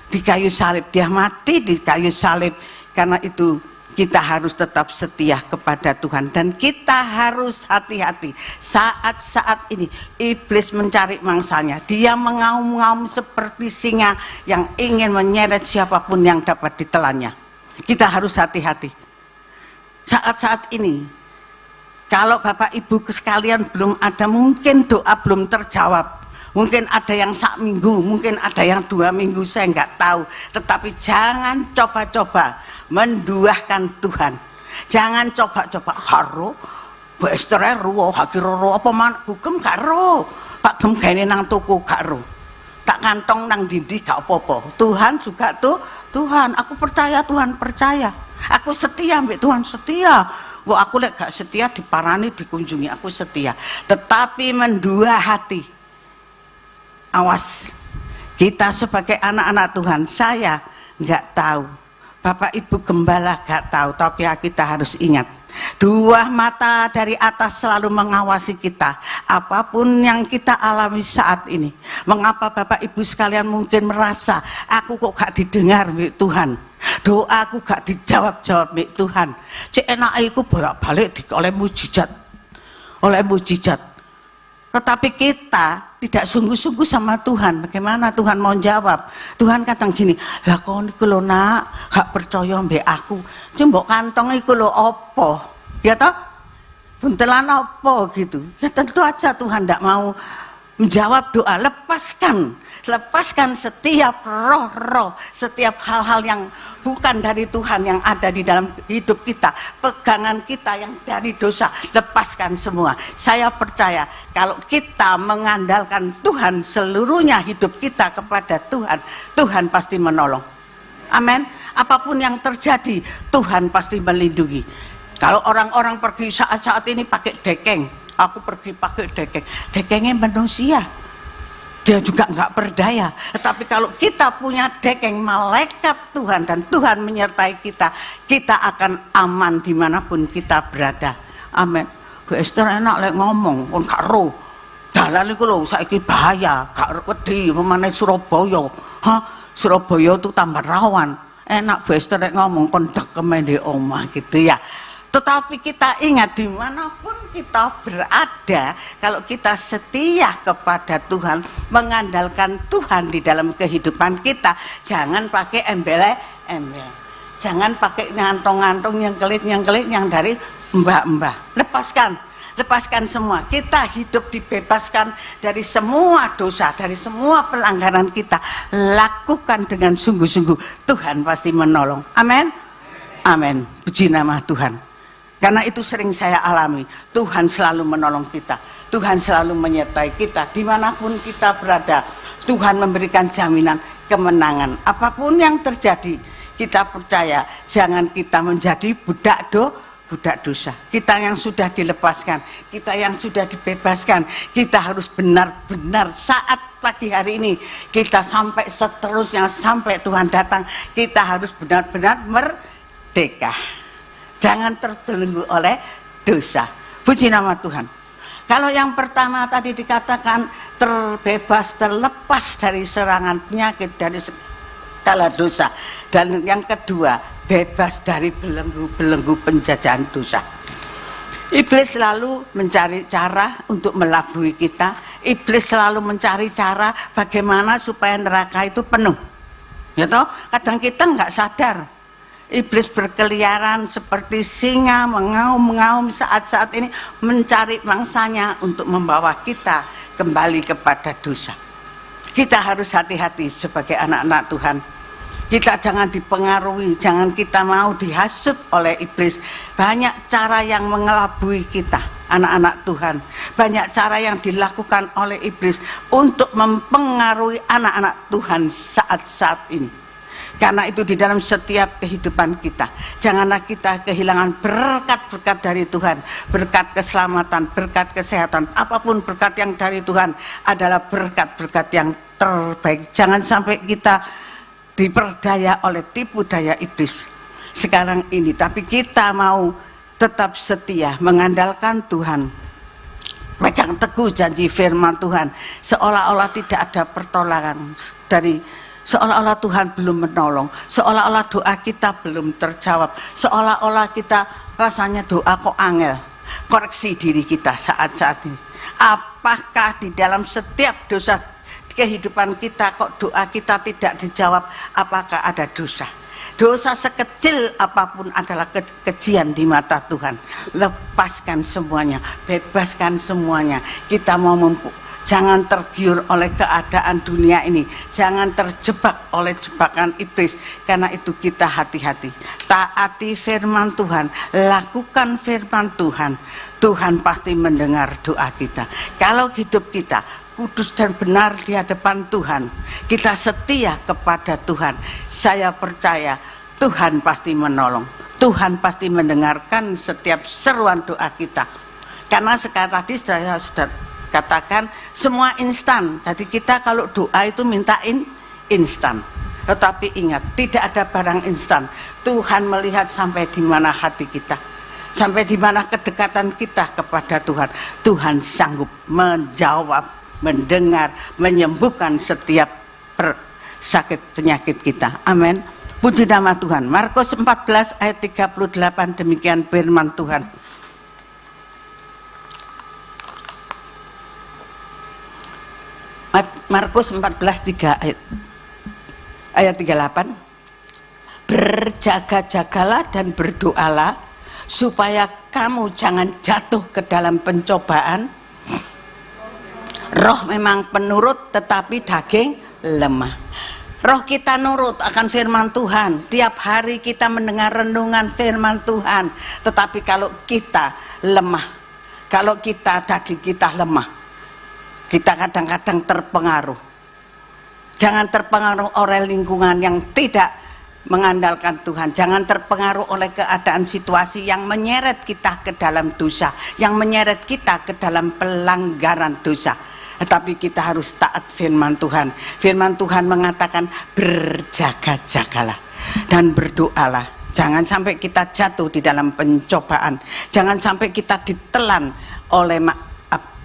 di kayu salib, dia mati di kayu salib. Karena itu kita harus tetap setia kepada Tuhan. Dan kita harus hati-hati. Saat-saat ini iblis mencari mangsanya. Dia mengaum-ngaum seperti singa yang ingin menyeret siapapun yang dapat ditelannya. Kita harus hati-hati. Saat-saat ini kalau Bapak Ibu sekalian belum ada, mungkin doa belum terjawab, mungkin ada yang 1 minggu, mungkin ada yang 2 minggu, saya nggak tahu. Tetapi jangan coba-coba menduahkan Tuhan. Jangan coba-coba karo Bu Esther ro hakiro apa man hukum gak ro. Pak gem gaene nang tuku gak ro. Tak kantong nang dindi gak apa-apa. Tuhan juga tuh, Tuhan, aku percaya, Tuhan percaya. Aku setia mbek Tuhan, setia. Kok aku lek gak setia diparani dikunjungi, aku setia. Tetapi mendua hati. Awas. Kita sebagai anak-anak Tuhan, saya nggak tahu. Bapak Ibu Gembala gak tahu, tapi kita harus ingat. 2 mata dari atas selalu mengawasi kita. Apapun yang kita alami saat ini. Mengapa Bapak Ibu sekalian mungkin merasa, aku kok gak didengar Tuhan, doaku gak dijawab-jawab Tuhan. Cek enak aku bolak-balik oleh mujizat. Tetapi kita tidak sungguh-sungguh sama Tuhan. Bagaimana Tuhan mau jawab? Tuhan kadang gini, lah kau niku lho nak, gak percaya mbek aku. Mbok kantong iku lho apa? Ya toh? Buntelan apa gitu. Ya tentu aja Tuhan tidak mau menjawab doa. Lepaskan setiap roh-roh, setiap hal-hal yang bukan dari Tuhan yang ada di dalam hidup kita, pegangan kita yang dari dosa, lepaskan semua. Saya percaya kalau kita mengandalkan Tuhan seluruhnya hidup kita kepada Tuhan, Tuhan pasti menolong. Amin. Apapun yang terjadi, Tuhan pasti melindungi. Kalau orang-orang pergi saat-saat ini pakai dekeng, aku pergi pakai dekeng, dekengnya manusia. Dia juga nggak berdaya. Tetapi kalau kita punya dekeng malaikat Tuhan dan Tuhan menyertai kita, kita akan aman dimanapun kita berada. Amin. Bu Esther enak lek ngomong, kon gak ro. Dalan iku lho saiki bahaya, gak wedi pemane Surabaya. Surabaya itu tambah rawan. Enak Bu Esther lek ngomong kon dekem di omah gitu ya. Tetapi kita ingat dimanapun kita berada, kalau kita setia kepada Tuhan, mengandalkan Tuhan di dalam kehidupan kita, jangan pakai embel-embel, jangan pakai ngantong-ngantong yang kelit yang dari mbah-mbah. Lepaskan semua. Kita hidup dibebaskan dari semua dosa, dari semua pelanggaran kita. Lakukan dengan sungguh-sungguh. Tuhan pasti menolong. Amin. Amin. Puji nama Tuhan. Karena itu sering saya alami. Tuhan selalu menolong kita. Tuhan selalu menyertai kita. Dimanapun kita berada, Tuhan memberikan jaminan kemenangan. Apapun yang terjadi, kita percaya. Jangan kita menjadi budak dosa. Kita yang sudah dilepaskan, kita yang sudah dibebaskan, kita harus benar-benar saat pagi hari ini, kita sampai seterusnya, sampai Tuhan datang, kita harus benar-benar merdeka. Jangan terbelenggu oleh dosa. Puji nama Tuhan. Kalau yang pertama tadi dikatakan terbebas, terlepas dari serangan penyakit, dari segala dosa. Dan yang kedua, bebas dari belenggu-belenggu penjajahan dosa. Iblis selalu mencari cara untuk melabui kita. Iblis selalu mencari cara bagaimana supaya neraka itu penuh. Ya toh? Kadang kita nggak sadar. Iblis berkeliaran seperti singa, mengaum-mengaum saat-saat ini, mencari mangsanya untuk membawa kita kembali kepada dosa. Kita harus hati-hati sebagai anak-anak Tuhan. Kita jangan dipengaruhi, jangan kita mau dihasut oleh iblis. Banyak cara yang mengelabui kita, anak-anak Tuhan. Banyak cara yang dilakukan oleh iblis untuk mempengaruhi anak-anak Tuhan saat-saat ini. Karena itu di dalam setiap kehidupan kita, janganlah kita kehilangan berkat-berkat dari Tuhan. Berkat keselamatan, berkat kesehatan, apapun berkat yang dari Tuhan adalah berkat-berkat yang terbaik. Jangan sampai kita diperdaya oleh tipu daya iblis sekarang ini, tapi kita mau tetap setia mengandalkan Tuhan, pegang teguh janji firman Tuhan, seolah-olah tidak ada pertolongan dari, seolah-olah Tuhan belum menolong, seolah-olah doa kita belum terjawab, seolah-olah kita rasanya doa kok angel. Koreksi diri kita saat-saat ini. Apakah di dalam setiap dosa kehidupan kita kok doa kita tidak dijawab? Apakah ada dosa? Dosa sekecil apapun adalah kekejian di mata Tuhan. Lepaskan semuanya, bebaskan semuanya. Kita mau jangan tergiur oleh keadaan dunia ini, jangan terjebak oleh jebakan iblis. Karena itu kita hati-hati, taati firman Tuhan, lakukan firman Tuhan. Tuhan pasti mendengar doa kita. Kalau hidup kita kudus dan benar di hadapan Tuhan, kita setia kepada Tuhan, saya percaya Tuhan pasti menolong. Tuhan pasti mendengarkan setiap seruan doa kita. Karena sekarang tadi saya sudah katakan semua instan. Jadi kita kalau doa itu minta instan. Tetapi ingat, tidak ada barang instan. Tuhan melihat sampai di mana hati kita, sampai di mana kedekatan kita kepada Tuhan. Tuhan sanggup menjawab, mendengar, menyembuhkan setiap sakit penyakit kita. Amin. Puji nama Tuhan. Markus 14 ayat 38, demikian firman Tuhan. Markus 14 ayat 38. Berjaga-jagalah dan berdoalah supaya kamu jangan jatuh ke dalam pencobaan. Roh memang penurut tetapi daging lemah. Roh kita nurut akan firman Tuhan. Tiap hari kita mendengar renungan firman Tuhan. Tetapi kalau kita lemah, kalau kita daging kita lemah, kita kadang-kadang terpengaruh. Jangan terpengaruh oleh lingkungan yang tidak mengandalkan Tuhan. Jangan terpengaruh oleh keadaan situasi yang menyeret kita ke dalam dosa, yang menyeret kita ke dalam pelanggaran dosa. Tetapi kita harus taat firman Tuhan. Firman Tuhan mengatakan berjaga-jagalah dan berdoalah. Jangan sampai kita jatuh di dalam pencobaan. Jangan sampai kita ditelan oleh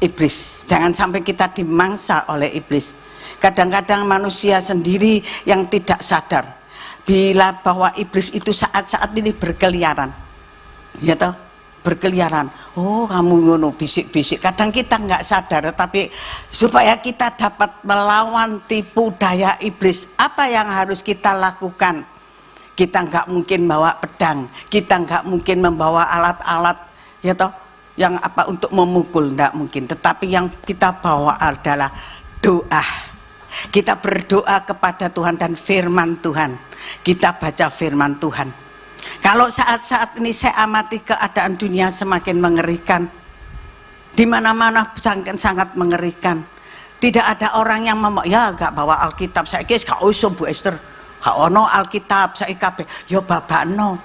iblis. Jangan sampai kita dimangsa oleh iblis. Kadang-kadang manusia sendiri yang tidak sadar bila bahwa iblis itu saat-saat ini berkeliaran. Ya toh? Berkeliaran Oh, kamu ngono bisik-bisik. Kadang kita nggak sadar, tapi supaya kita dapat melawan tipu daya iblis, apa yang harus kita lakukan? Kita nggak mungkin bawa pedang, kita nggak mungkin membawa alat-alat, ya toh, yang apa untuk memukul, nggak mungkin. Tetapi yang kita bawa adalah doa. Kita berdoa kepada Tuhan dan firman Tuhan. Kita baca firman Tuhan. Kalau saat-saat ini saya amati keadaan dunia semakin mengerikan, di mana-mana sangat mengerikan. Tidak ada orang yang nggak bawa Alkitab. Saya kira gak usum Bu Esther, gak ono Alkitab saya kabeh. Yo babakno,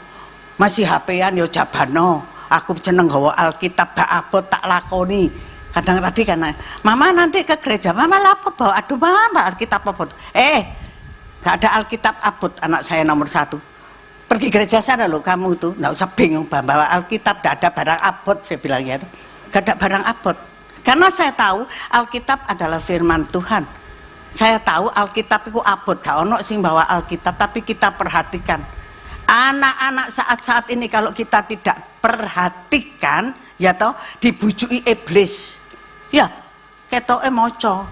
masih HP-an yo jabano. Aku seneng gawa Alkitab, gak abot tak lakoni. Kadang tadi kan, Mama nanti ke gereja, Mama lapo bawa, aduh Mama Alkitab abot. Gak ada Alkitab abot anak saya nomor 1. Pergi gereja sana loh kamu tuh, nggak usah bingung bawa Alkitab, gak ada barang abot, saya bilang ya, gak ada barang abot. Karena saya tahu Alkitab adalah firman Tuhan. Saya tahu Alkitab itu abot, gak ono sing bawa Alkitab, tapi kita perhatikan. Anak-anak saat-saat ini kalau kita tidak perhatikan, ya toh, dibujui iblis. Ya, ketoke moco.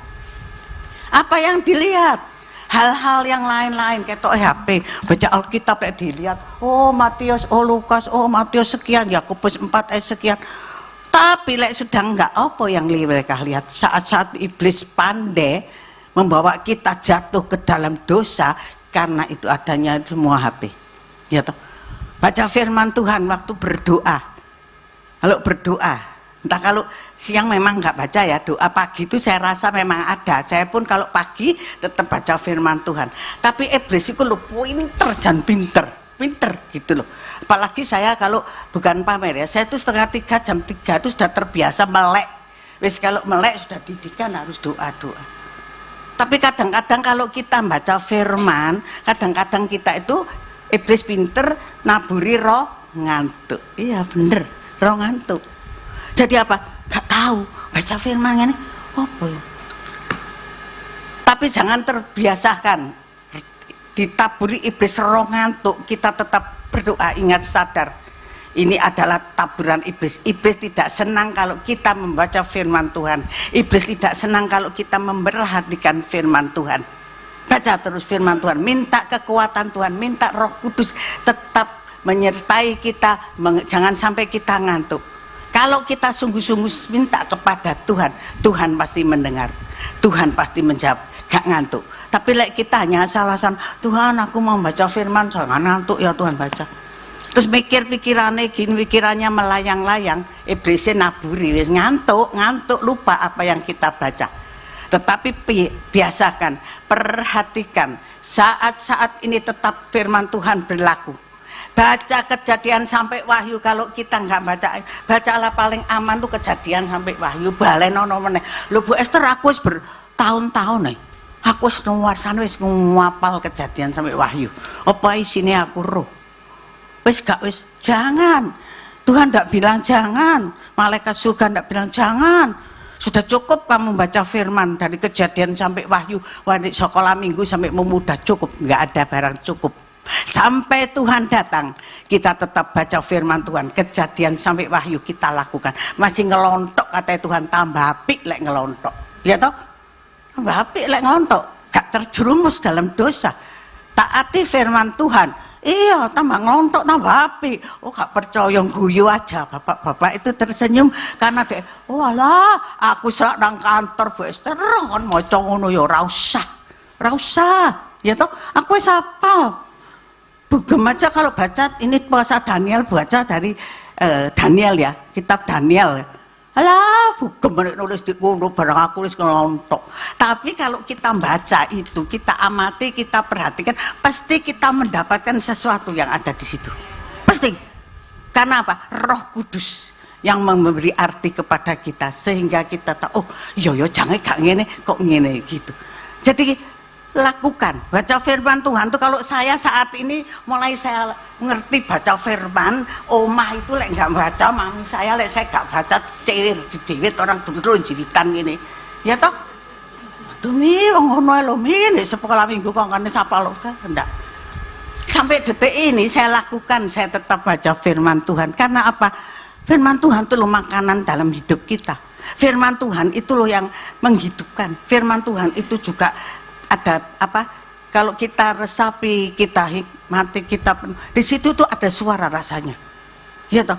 Apa yang dilihat? Hal-hal yang lain-lain, ketok HP, baca Alkitab ya dilihat, oh Matius, oh Lukas, oh Matius sekian, Yakobus 4 ayat sekian. Tapi sedang enggak apa yang mereka lihat. Saat-saat iblis pandai membawa kita jatuh ke dalam dosa, karena itu adanya semua HP. Ya toh. Baca firman Tuhan waktu berdoa. Kalau berdoa, entah kalau siang memang nggak baca ya, doa pagi itu saya rasa memang ada. Saya pun kalau pagi tetap baca firman Tuhan. Tapi iblis itu lo pinter dan pinter gitu loh. Apalagi saya kalau bukan pamer ya, saya tuh 2:30 jam 3 itu sudah terbiasa melek. Wis kalau melek sudah didikan harus doa-doa. Tapi kadang-kadang kalau kita baca firman, kadang-kadang kita itu iblis pinter naburi roh ngantuk. Iya bener, roh ngantuk. Jadi apa? Gak tahu baca firman ini apa ya. Tapi jangan terbiasakan ditaburi iblis roh ngantuk. Kita tetap berdoa, ingat sadar ini adalah taburan iblis. Iblis tidak senang kalau kita membaca firman Tuhan. Iblis tidak senang kalau kita memperhatikan firman Tuhan. Baca terus firman Tuhan, minta kekuatan Tuhan, minta Roh Kudus tetap menyertai kita, jangan sampai kita ngantuk. Kalau kita sungguh-sungguh minta kepada Tuhan, Tuhan pasti mendengar, Tuhan pasti menjawab, gak ngantuk. Tapi kita hanya asal-asalan, Tuhan aku mau baca firman, jangan ngantuk ya Tuhan baca. Terus mikir pikirannya gini, pikirannya melayang-layang, iblisnya naburi, ngantuk, lupa apa yang kita baca. Tetapi biasakan, perhatikan, saat-saat ini tetap firman Tuhan berlaku. Baca Kejadian sampai Wahyu. Kalau kita nggak bacalah paling aman tuh Kejadian sampai Wahyu. Balenono meneh. Lho Bu Esther, aku wis bertahun-tahun nih. Aku wis nuwarsan wis ngapal Kejadian sampai Wahyu. Apa isine aku roh? Wis gak wis, jangan. Tuhan ndak bilang jangan. Malaikat surga ndak bilang jangan. Sudah cukup kamu baca firman dari Kejadian sampai Wahyu. Di sekolah minggu sampai memudah cukup. Nggak ada barang cukup. Sampai Tuhan datang, kita tetap baca firman Tuhan. Kejadian sampai Wahyu kita lakukan. Masih ngelontok kata Tuhan, tambah apik lek ngelontok. Ya toh? Tambah apik lek ngelontok. Gak terjerumus dalam dosa. Taati firman Tuhan. Iya, tambah ngelontok tambah apik. Oh gak percaya guyu aja. Bapak-bapak itu tersenyum karena dia, oh alah, aku sak nang kantor Bu Esther kan maca ngono ya ora usah. Ora usah. Ya toh? Aku wis hafal. Bugem aja kalau baca ini puasa Daniel, baca dari Daniel ya, kitab Daniel. Alah, bugem nulis di kono barang aku wis ngelontok. Tapi kalau kita baca itu, kita amati, kita perhatikan, pasti kita mendapatkan sesuatu yang ada di situ. Pasti. Karena apa? Roh Kudus yang memberi arti kepada kita sehingga kita tahu, oh, yo jangan gak ngene, kok ngene gitu. Jadi lakukan baca firman Tuhan tuh. Kalau saya saat ini mulai saya ngerti baca firman, omah itu lek nggak baca, mami saya lek saya nggak baca ciwit orang dulu ciwitan gini ya toh. Demi ngono lho mi sekolah minggu kok kan sapa lho saya enggak. Sampai detik ini saya lakukan, saya tetap baca firman Tuhan. Karena apa? Firman Tuhan itu loh makanan dalam hidup kita. Firman Tuhan itu loh yang menghidupkan. Firman Tuhan itu juga ada apa? Kalau kita resapi, kita hikmati, kita di situ tuh ada suara rasanya. Ya toh?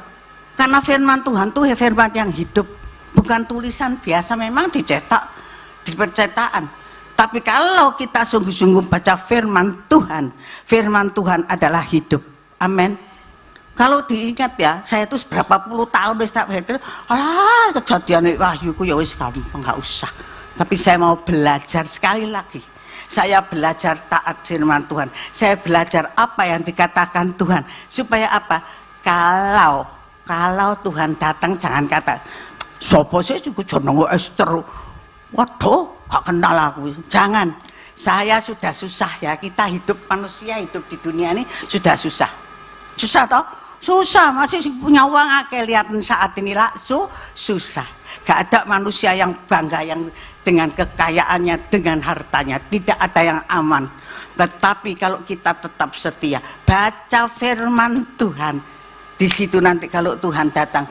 Karena firman Tuhan tuh ya firman yang hidup, bukan tulisan biasa memang dicetak di percetakan. Tapi kalau kita sungguh-sungguh baca firman Tuhan adalah hidup. Amin. Kalau diingat ya, saya itu berapa puluh tahun wis tak pikir, alah kejadian wahyuku ya wis gampang, enggak usah. Tapi saya mau belajar sekali lagi. Saya belajar taat firman Tuhan. Saya belajar apa yang dikatakan Tuhan. Supaya apa? Kalau Tuhan datang jangan kata, sopo sih juga jenenge Esther. Waduh, gak kenal aku. Jangan. Saya sudah susah ya. Kita hidup manusia hidup di dunia ini sudah susah. Susah toh? Susah, masih punya uang akeh lihat saat ini lah susah. Gak ada manusia yang bangga yang dengan kekayaannya, dengan hartanya, tidak ada yang aman. Tetapi kalau kita tetap setia, baca firman Tuhan, di situ nanti kalau Tuhan datang,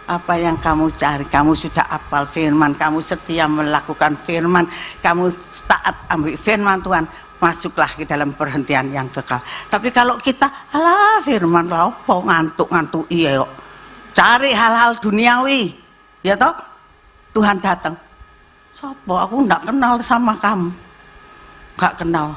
apa yang kamu cari? Kamu sudah hafal firman, kamu setia melakukan firman, kamu taat ambil firman Tuhan, masuklah ke dalam perhentian yang kekal. Tapi kalau kita alah firman apa ngantuk iya kok. Cari hal-hal duniawi, ya toh? Tuhan datang. Sopo aku enggak kenal sama kamu. Enggak kenal.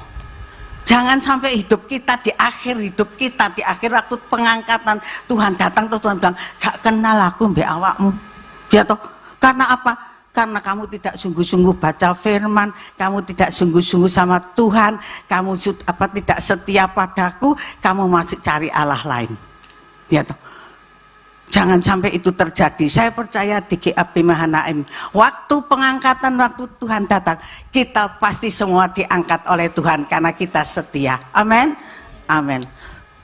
Jangan sampai hidup kita di akhir waktu pengangkatan Tuhan datang terus Tuhan bilang, "Gak kenal aku mbek awakmu." Ya toh? Karena apa? Karena kamu tidak sungguh-sungguh baca firman, kamu tidak sungguh-sungguh sama Tuhan, kamu tidak setia padaku, kamu masih cari Allah lain. Ya toh? Jangan sampai itu terjadi. Saya percaya di GAP Mahanaim, waktu pengangkatan, waktu Tuhan datang, kita pasti semua diangkat oleh Tuhan karena kita setia. Amin. Amin.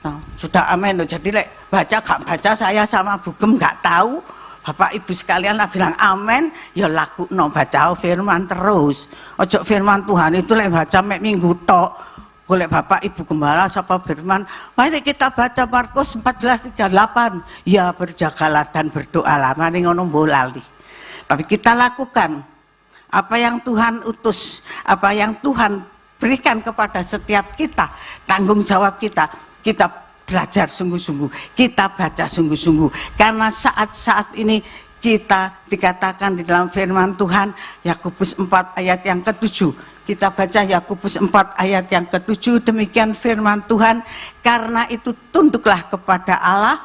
Nah, sudah amin. Jadi baca gak baca saya sama Bugem gak tahu. Bapak Ibu sekalian lah bilang amin, ya laku no baca firman terus. Ojo firman Tuhan itu baca mek minggu tok. Golek Bapak Ibu Gembala sapa firman, mari kita baca Markus 14:38. Ya berjagalah dan berdoalah, mari ngono bolali. Tapi kita lakukan apa yang Tuhan utus, apa yang Tuhan berikan kepada setiap kita, tanggung jawab kita. Kita belajar sungguh-sungguh, kita baca sungguh-sungguh, karena saat-saat ini kita dikatakan di dalam firman Tuhan Yakobus 4 ayat yang ke-7. Kita baca Yakobus 4 ayat yang ke-7, demikian firman Tuhan, karena itu tunduklah kepada Allah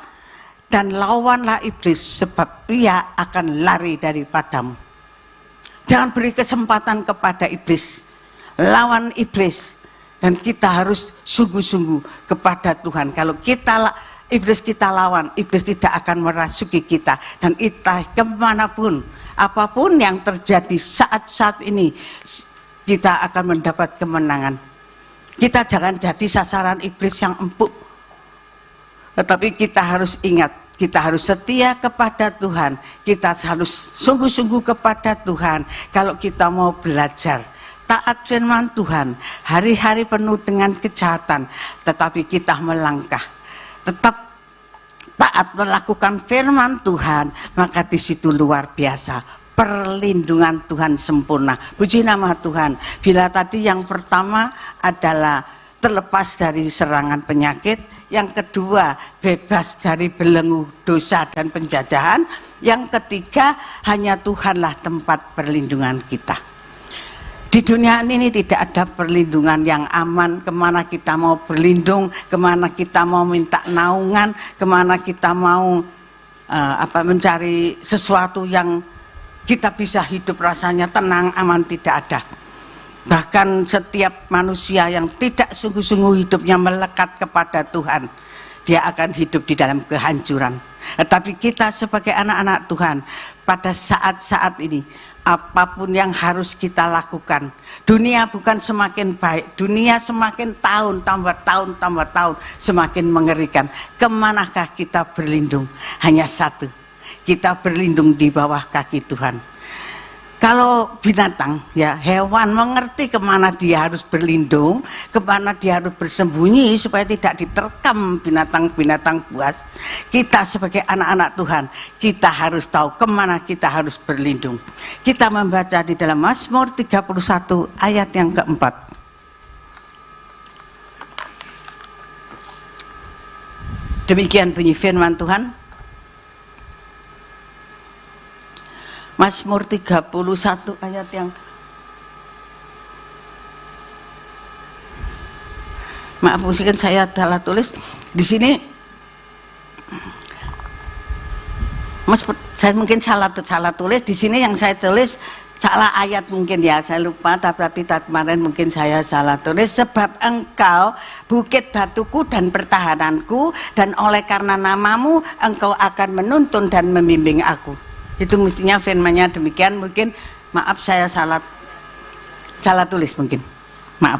dan lawanlah iblis sebab ia akan lari daripadamu. Jangan beri kesempatan kepada iblis, lawan iblis. Dan kita harus sungguh-sungguh kepada Tuhan. Kalau iblis kita lawan, iblis tidak akan merasuki kita. Dan kita kemanapun, apapun yang terjadi saat-saat ini, kita akan mendapat kemenangan. Kita jangan jadi sasaran iblis yang empuk. Tetapi kita harus ingat, kita harus setia kepada Tuhan. Kita harus sungguh-sungguh kepada Tuhan. Kalau kita mau belajar taat firman Tuhan, hari-hari penuh dengan kejahatan, tetapi kita melangkah, tetap taat melakukan firman Tuhan, maka di situ luar biasa perlindungan Tuhan sempurna. Puji nama Tuhan. Bila tadi yang pertama adalah terlepas dari serangan penyakit, yang kedua bebas dari belenggu dosa dan penjajahan, yang ketiga hanya Tuhanlah tempat perlindungan kita. Di dunia ini tidak ada perlindungan yang aman. Kemana kita mau berlindung, kemana kita mau minta naungan, kemana kita mau mencari sesuatu yang kita bisa hidup rasanya tenang, aman, tidak ada. Bahkan setiap manusia yang tidak sungguh-sungguh hidupnya melekat kepada Tuhan, dia akan hidup di dalam kehancuran. Tetapi kita sebagai anak-anak Tuhan, pada saat-saat ini, apapun yang harus kita lakukan, dunia bukan semakin baik, dunia semakin tahun tambah tahun semakin mengerikan. Kemanakah kita berlindung? Hanya satu, kita berlindung di bawah kaki Tuhan. Kalau binatang, ya hewan mengerti kemana dia harus berlindung, kemana dia harus bersembunyi supaya tidak diterkam binatang-binatang buas. Kita sebagai anak-anak Tuhan, kita harus tahu kemana kita harus berlindung. Kita membaca di dalam Mazmur 31 ayat yang keempat. Demikian bunyi firman Tuhan. Mazmur 31 ayat yang maaf mungkin saya salah tulis di sini. Saya mungkin salah tulis di sini, yang saya tulis salah ayat mungkin ya, saya lupa, tapi kemarin mungkin saya salah tulis. Sebab engkau bukit batuku dan pertahananku, dan oleh karena namamu engkau akan menuntun dan membimbing aku. Itu mestinya firman-Nya demikian. Mungkin maaf saya salah tulis mungkin. Maaf.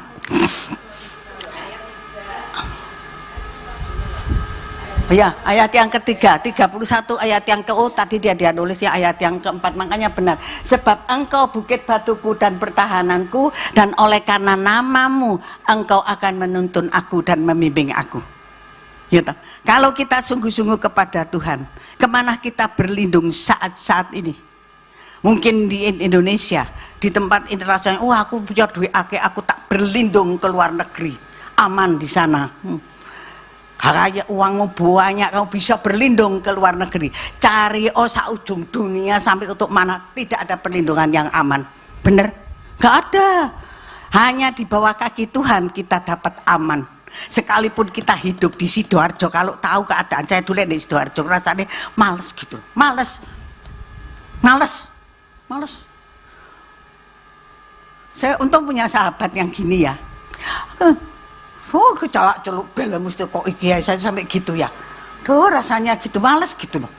Ya, ayat yang ketiga, 31 ayat yang tadi dia nulisnya ayat yang keempat, makanya benar. Sebab engkau bukit batuku dan pertahananku, dan oleh karena namamu engkau akan menuntun aku dan membimbing aku. Ya, kalau kita sungguh-sungguh kepada Tuhan, kemana kita berlindung saat-saat ini? Mungkin di Indonesia, di tempat internasional, aku punya duit aku tak berlindung ke luar negeri, aman di sana. Kayak uangmu banyak, kau bisa berlindung ke luar negeri. Cari sak ujung dunia sampai tutup mana, tidak ada perlindungan yang aman. Bener? Gak ada. Hanya di bawah kaki Tuhan kita dapat aman. Sekalipun kita hidup di Sidoarjo, kalau tahu keadaan saya dulu di Sidoarjo, rasanya males gitu. Males. Saya untung punya sahabat yang gini ya. Kecolak celuk bela mesti kok iki saya sampai gitu ya. Rasanya gitu, males gitu loh.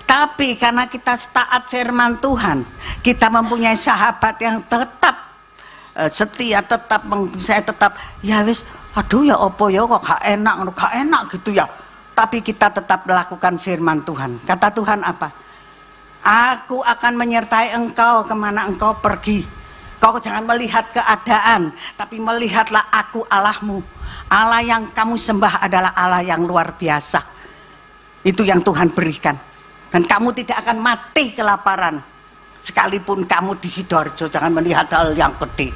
Tapi karena kita taat firman Tuhan, kita mempunyai sahabat yang tetap setia, saya tetap ya wis, aduh ya opo ya kok gak enak gitu ya. Tapi kita tetap melakukan firman Tuhan. Kata Tuhan apa? Aku akan menyertai engkau kemana engkau pergi. Kau jangan melihat keadaan, tapi melihatlah aku Allahmu. Allah yang kamu sembah adalah Allah yang luar biasa. Itu yang Tuhan berikan. Dan kamu tidak akan mati kelaparan. Sekalipun kamu di Sidoarjo, jangan melihat hal yang gede.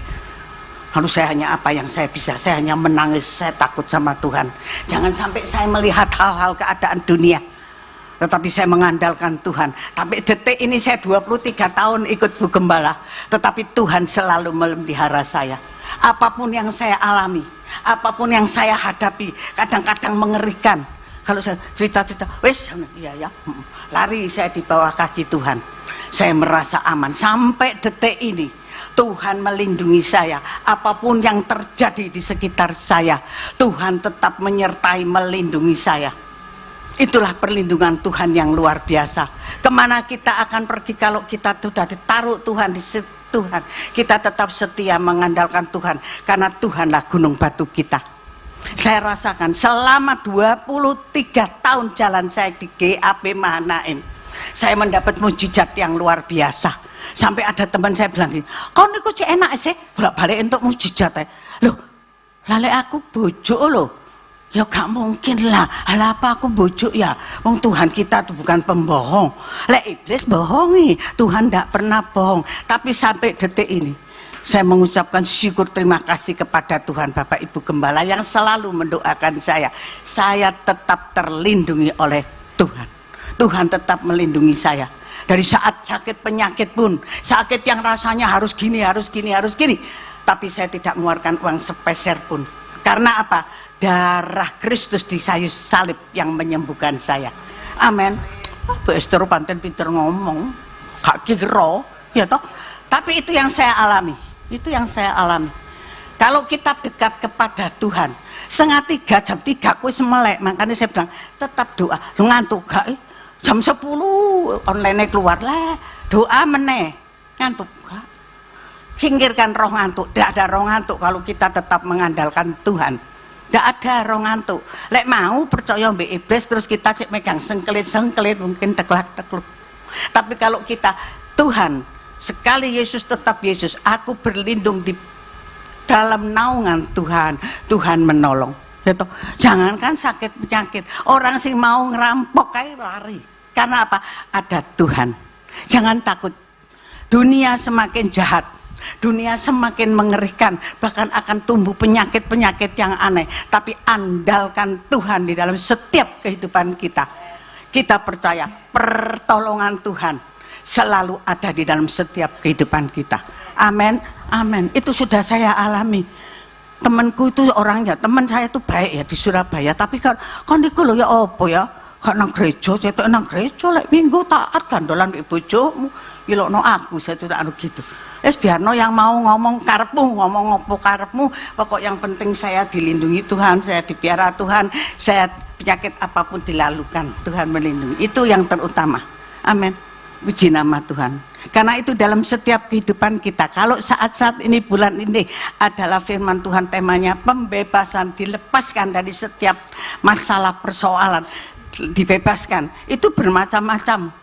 Lalu saya hanya apa yang saya bisa? Saya hanya menangis, saya takut sama Tuhan. Jangan sampai saya melihat hal-hal keadaan dunia. Tetapi saya mengandalkan Tuhan. Tapi detik ini saya 23 tahun ikut Bu Gembala. Tetapi Tuhan selalu memelihara saya. Apapun yang saya alami, apapun yang saya hadapi, kadang-kadang mengerikan. Kalau saya cerita-cerita, wes, iya ya, lari saya di bawah kaki Tuhan. Saya merasa aman sampai detik ini. Tuhan melindungi saya. Apapun yang terjadi di sekitar saya, Tuhan tetap menyertai, melindungi saya. Itulah perlindungan Tuhan yang luar biasa. Kemana kita akan pergi kalau kita sudah ditaruh Tuhan di situ? Tuhan, kita tetap setia mengandalkan Tuhan, karena Tuhanlah gunung batu kita. Saya rasakan selama 23 tahun jalan saya di GAP Mahanaim, saya mendapat mujizat yang luar biasa. Sampai ada teman saya bilang gini, kau niku cek enak sih bolak-balik untuk mujizat. Loh, lale aku bojo loh. Ya gak mungkin lah, alah apa aku bojo ya? Wong Tuhan kita itu bukan pembohong. Lek iblis bohongi, Tuhan tidak pernah bohong. Tapi sampai detik ini, saya mengucapkan syukur terima kasih kepada Tuhan Bapak Ibu Gembala yang selalu mendoakan saya. Saya tetap terlindungi oleh Tuhan. Tuhan tetap melindungi saya. Dari saat sakit penyakit pun, sakit yang rasanya harus gini. Tapi saya tidak mengeluarkan uang sepeser pun. Karena apa? Darah Kristus di kayu salib yang menyembuhkan saya. Amin. Bu Esther panten pinter ngomong, gak kira, ya toh. Tapi itu yang saya alami. Kalau kita dekat kepada Tuhan, 2:30 jam 3 aku melek. Makanya saya bilang tetap doa. Lu ngantuk gak? Jam 10 online keluar lah. Doa meneh. Ngantuk gak? Singkirkan roh ngantuk. Tidak ada roh ngantuk kalau kita tetap mengandalkan Tuhan. Tidak ada roh ngantuk. Lek mau percaya mbak iblis terus kita megang sengkelit mungkin tekluk. Tapi kalau kita Tuhan Sekali Yesus tetap Yesus, aku berlindung di dalam naungan Tuhan. Tuhan menolong. Gitu. Jangankan sakit penyakit, orang sing mau ngerampok kayak lari. Karena apa? Ada Tuhan. Jangan takut. Dunia semakin jahat, dunia semakin mengerikan, bahkan akan tumbuh penyakit-penyakit yang aneh. Tapi andalkan Tuhan di dalam setiap kehidupan kita. Kita percaya pertolongan Tuhan selalu ada di dalam setiap kehidupan kita. Amin, amin. Itu sudah saya alami. Temanku itu orangnya, teman saya itu baik ya di Surabaya. Tapi kan niku lho ya apa ya? Kan nang gereja, cetok nang gereja lek minggu taat gandolan mbek bojomu. Ilokno aku saya tuh anu gitu. Biarno yang mau ngomong karepmu, ngomong apa karepmu, pokok yang penting saya dilindungi Tuhan, saya dipiara Tuhan, saya penyakit apapun dilalukan, Tuhan melindungi. Itu yang terutama. Amin. Puji nama Tuhan. Karena itu dalam setiap kehidupan kita, kalau saat-saat ini, bulan ini adalah firman Tuhan, temanya pembebasan, dilepaskan dari setiap masalah persoalan, dibebaskan. Itu bermacam-macam.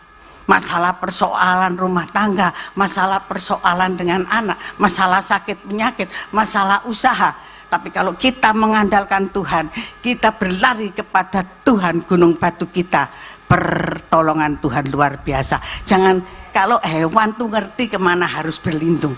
Masalah persoalan rumah tangga, masalah persoalan dengan anak, masalah sakit penyakit, masalah usaha. Tapi kalau kita mengandalkan Tuhan, kita berlari kepada Tuhan, gunung batu kita, pertolongan Tuhan luar biasa. Jangan, kalau hewan tuh ngerti kemana harus berlindung,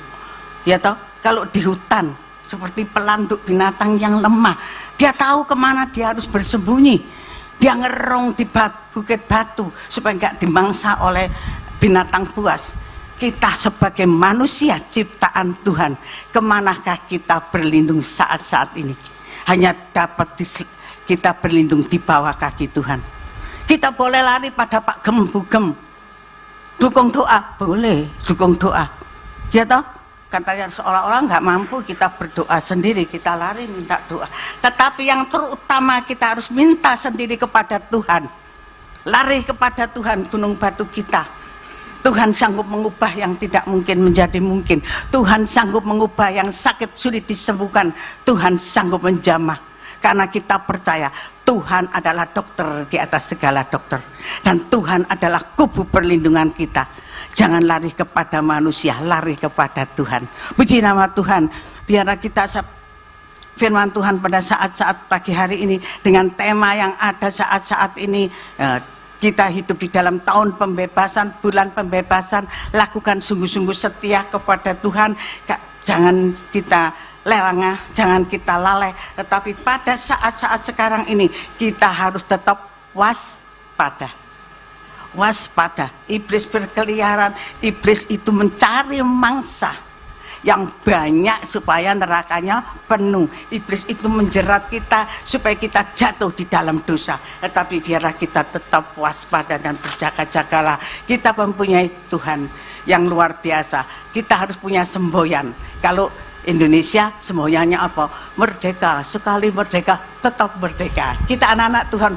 ya toh. Kalau di hutan seperti pelanduk binatang yang lemah, dia tahu kemana dia harus bersembunyi. Dia ngerong di bukit batu supaya nggak dimangsa oleh binatang buas. Kita sebagai manusia ciptaan Tuhan, kemanakah kita berlindung saat-saat ini? Hanya dapat kita berlindung di bawah kaki Tuhan. Kita boleh lari pada Pak Gem Bugem, dukung doa, boleh dukung doa, ya toh. Katanya seolah-olah nggak mampu, kita berdoa sendiri, kita lari minta doa. Tetapi yang terutama kita harus minta sendiri kepada Tuhan. Lari kepada Tuhan, gunung batu kita. Tuhan sanggup mengubah yang tidak mungkin menjadi mungkin. Tuhan sanggup mengubah yang sakit sulit disembuhkan. Tuhan sanggup menjamah. Karena kita percaya Tuhan adalah dokter di atas segala dokter. Dan Tuhan adalah kubu perlindungan kita. Jangan lari kepada manusia, lari kepada Tuhan. Puji nama Tuhan. Biarlah kita firman Tuhan pada saat-saat pagi hari ini, dengan tema yang ada saat-saat ini, kita hidup di dalam tahun pembebasan, bulan pembebasan. Lakukan sungguh-sungguh setia kepada Tuhan. Jangan kita lelengah, jangan kita lalai. Tetapi pada saat-saat sekarang ini, kita harus tetap waspada. Waspada. Iblis berkeliaran, iblis itu mencari mangsa yang banyak supaya nerakanya penuh. Iblis itu menjerat kita supaya kita jatuh di dalam dosa. Tetapi biarlah kita tetap waspada dan berjaga-jagalah. Kita mempunyai Tuhan yang luar biasa. Kita harus punya semboyan. Kalau Indonesia semboyannya apa? Merdeka. Sekali merdeka, tetap merdeka. Kita anak-anak Tuhan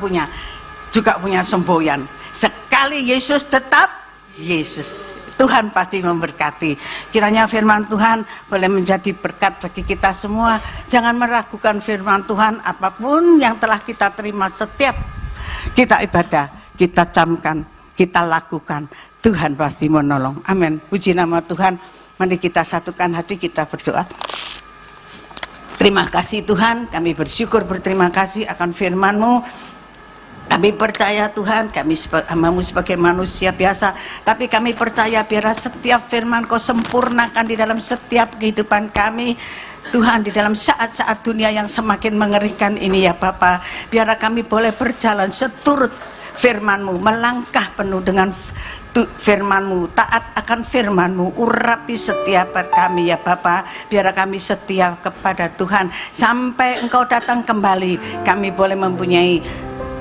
juga punya semboyan. Sekali Yesus, tetap Yesus. Tuhan pasti memberkati. Kiranya firman Tuhan boleh menjadi berkat bagi kita semua. Jangan meragukan firman Tuhan, apapun yang telah kita terima, setiap kita ibadah, kita camkan, kita lakukan, Tuhan pasti menolong. Amin. Puji nama Tuhan. Mari kita satukan hati, kita berdoa. Terima kasih Tuhan, kami bersyukur, berterima kasih akan firman-Mu. Kami percaya Tuhan, kami hamba-Mu sebagai manusia biasa, tapi kami percaya biarlah setiap firman Kau sempurnakan di dalam setiap kehidupan kami. Tuhan, di dalam saat-saat dunia yang semakin mengerikan ini ya Bapa, biarlah kami boleh berjalan seturut firman-Mu, melangkah penuh dengan firman-Mu, taat akan firman-Mu, urapi setiap kami ya Bapa. Biarlah kami setia kepada Tuhan sampai Engkau datang kembali. Kami boleh mempunyai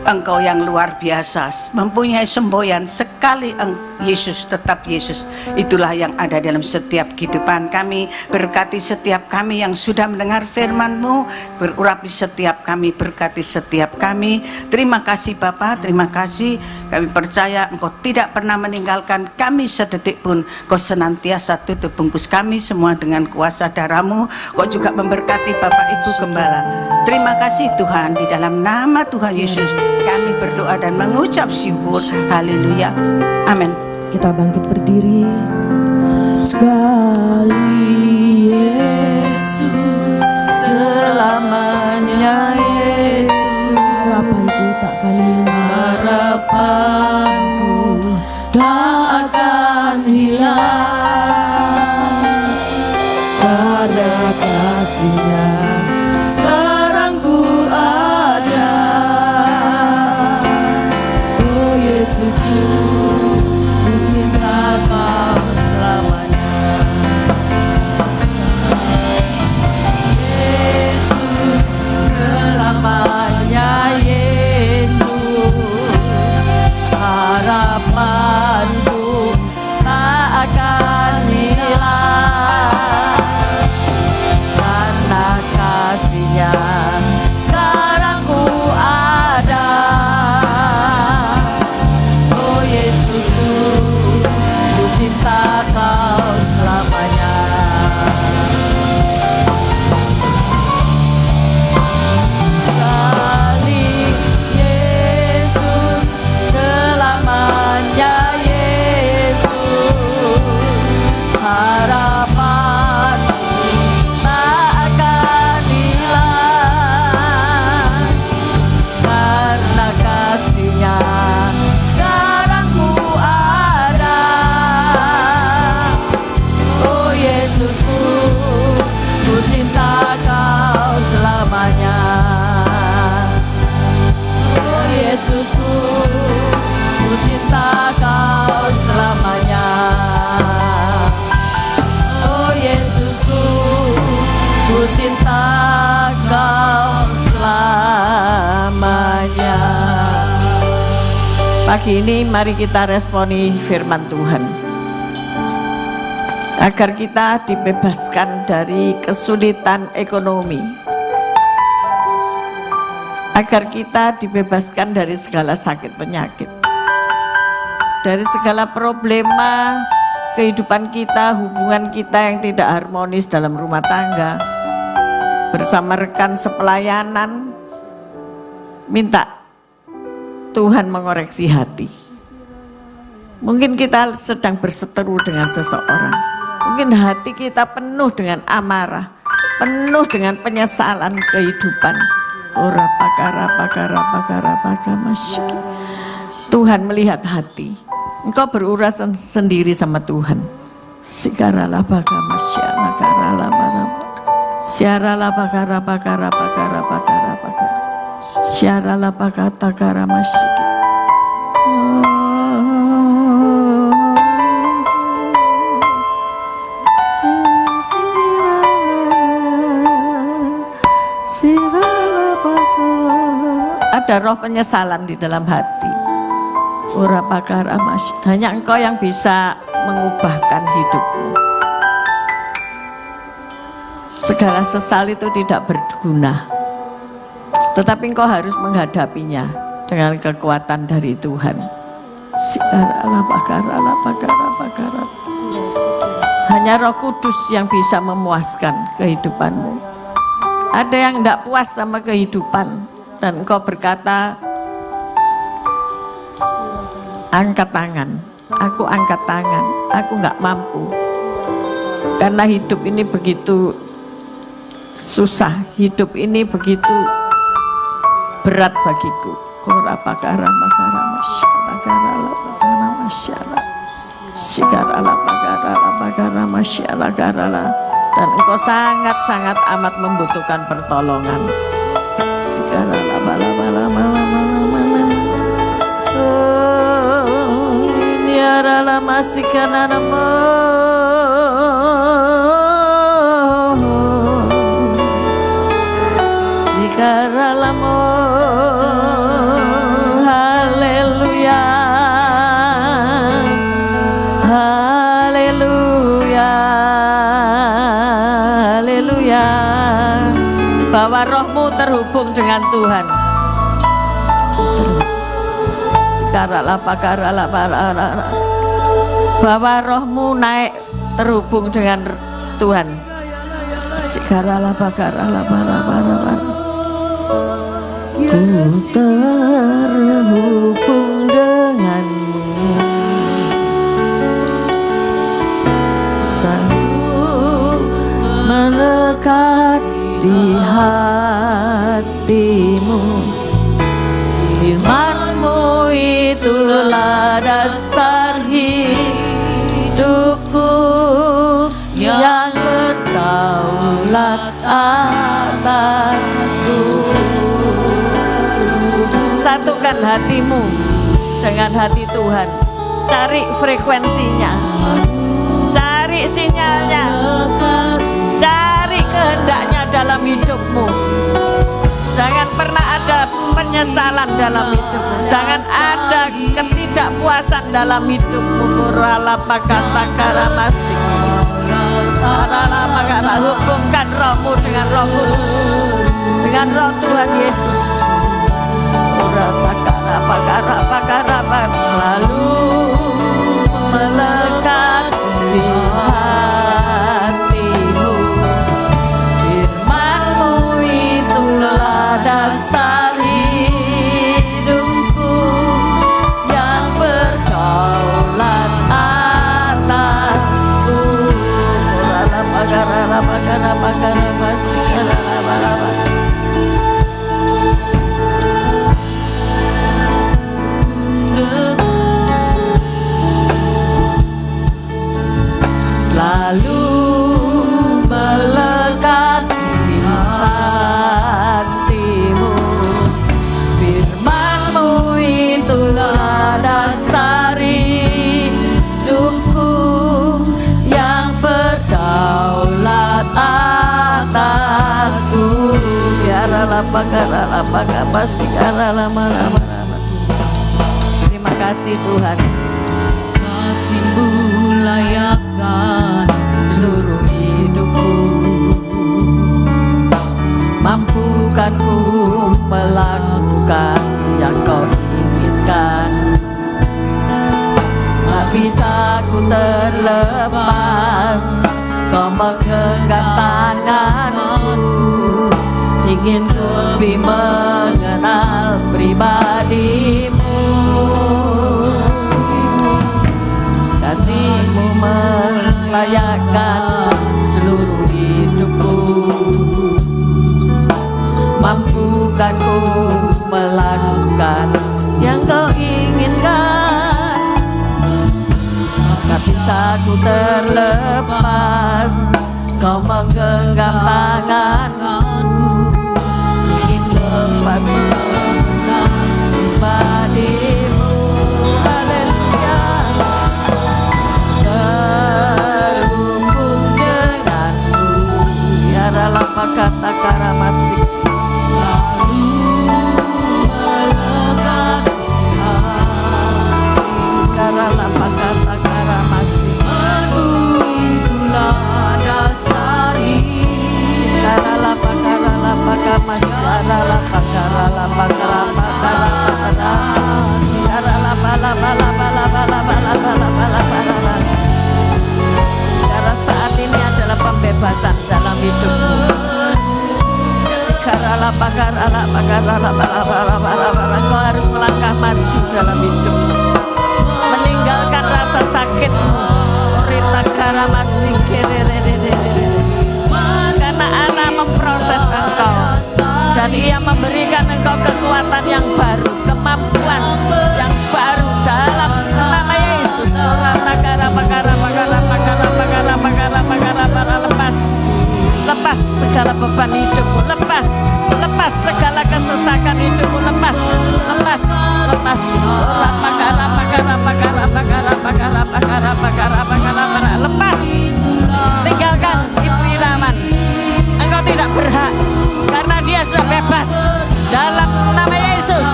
Engkau yang luar biasa, mempunyai semboyan. Sekali Yesus, tetap Yesus. Itulah yang ada dalam setiap kehidupan kami. Berkati setiap kami yang sudah mendengar firman-Mu, berurapi setiap kami, berkati setiap kami. Terima kasih Bapa, terima kasih. Kami percaya Engkau tidak pernah meninggalkan kami sedetik pun. Kau senantiasa tutup bungkus kami semua dengan kuasa darah-Mu. Kau juga memberkati Bapak Ibu Gembala. Terima kasih Tuhan, di dalam nama Tuhan Yesus kami berdoa dan mengucap syukur. Haleluya. Amin. Kita bangkit berdiri. karena kasih-Nya sekarang ku ada. Oh Yesusku, ku cinta Kau selamanya. Yesus selamanya, Yesus harapanku tak akan hilang karena kasih-Nya sekarang ku ada. Oh Yesusku, ku cinta Kau selamanya. Sekali Yesus selamanya, Yesus harapanku tak akan hilang karena kasih-Nya sekarang ku ada. Oh Yesusku, ku cinta Kau selamanya. Oh Yesusku, ku cinta Kau selamanya. Oh Yesusku, ku cinta Kau selamanya. Pagi ini mari kita responi firman Tuhan, agar kita dibebaskan dari kesulitan ekonomi, agar kita dibebaskan dari segala sakit penyakit, dari segala problema kehidupan kita, hubungan kita yang tidak harmonis dalam rumah tangga, bersama rekan sepelayanan. Minta Tuhan mengoreksi hati. Mungkin kita sedang berseteru dengan seseorang, mungkin hati kita penuh dengan amarah, penuh dengan penyesalan kehidupan. Ora pakara masyiki. Tuhan melihat hati. Engkau berurusan sendiri sama Tuhan. Sikarala baka masyala karala bara. Siarala bakara. Siarala baka takara masyiki. Ada roh penyesalan di dalam hati. Ora pakara mas, hanya Engkau yang bisa mengubahkan hidupmu. Segala sesal itu tidak berguna, tetapi Engkau harus menghadapinya dengan kekuatan dari Tuhan. Sikara pakara. Hanya Roh Kudus yang bisa memuaskan kehidupanmu. Ada yang tidak puas sama kehidupan, dan engkau berkata, angkat tangan, aku angkat tangan, aku nggak mampu. Karena hidup ini begitu susah, hidup ini begitu berat bagiku. Kora pakara masyala. Dan engkau sangat-sangat amat membutuhkan pertolongan. Haleluya, haleluya, haleluya. Bahwa rohmu terhubung dengan Tuhan. Bahwa rohmu naik terhubung dengan Tuhan. Ku terhubung denganmu, sanggup melekat di hatimu. Firman-Mu itulah dasar hidupku yang bertahan. berdaulat atasku. Satukan hatimu dengan hati Tuhan. Cari frekuensinya, cari sinyalnya, cari kehendaknya dalam hidupmu. Jangan pernah ada penyesalan dalam hidupmu, jangan ada ketidakpuasan dalam hidupmu. Hubungkan rohmu dengan roh kudus, dengan roh Tuhan Yesus. Selalu melekat di hatimu. Firman-Mu itulah dasar hidupku, yang berdaulat atasku. Selalu melekat di hatimu. Firman-Mu itulah dasar hidupku, yang berdaulat atasku. Terima kasih Tuhan. Kasih-Mu layakkan seluruh hidupku, Mampukan ku melakukan yang Kau inginkan. Tak bisa ku terlepas, Kau menggenggam tanganku. Ingin lebih mengenal pribadi-Mu. Kasih-Mu melayakkan seluruh hidupku. Mampukan ku melakukan yang Kau inginkan. Tak bisa ku terlepas, Kau menggenggam tanganku. Ingin lepas mengenal pribadi-Mu. Haleluya. Terhubung denganmu, ya dalam kata karamasik. Selalu melekat sekarang apa kata karamasik. Itulah dasar sekarang apa karamasara lapa karalapa karapa sekarang sekarang saat ini adalah pembebasan dalam hidupmu. Kau harus melangkah maju dalam hidupmu, meninggalkan rasa sakitmu. Karena Allah memproses engkau, dan Ia memberikan engkau kekuatan yang baru, kemampuan yang baru dalam nama Yesus. Lepas segala beban hidupmu, lepas segala kesesakan hidupmu, lepas. Lepas, tinggalkan Ibu Irawan. Engkau tidak berhak, karena dia sudah bebas dalam nama Yesus.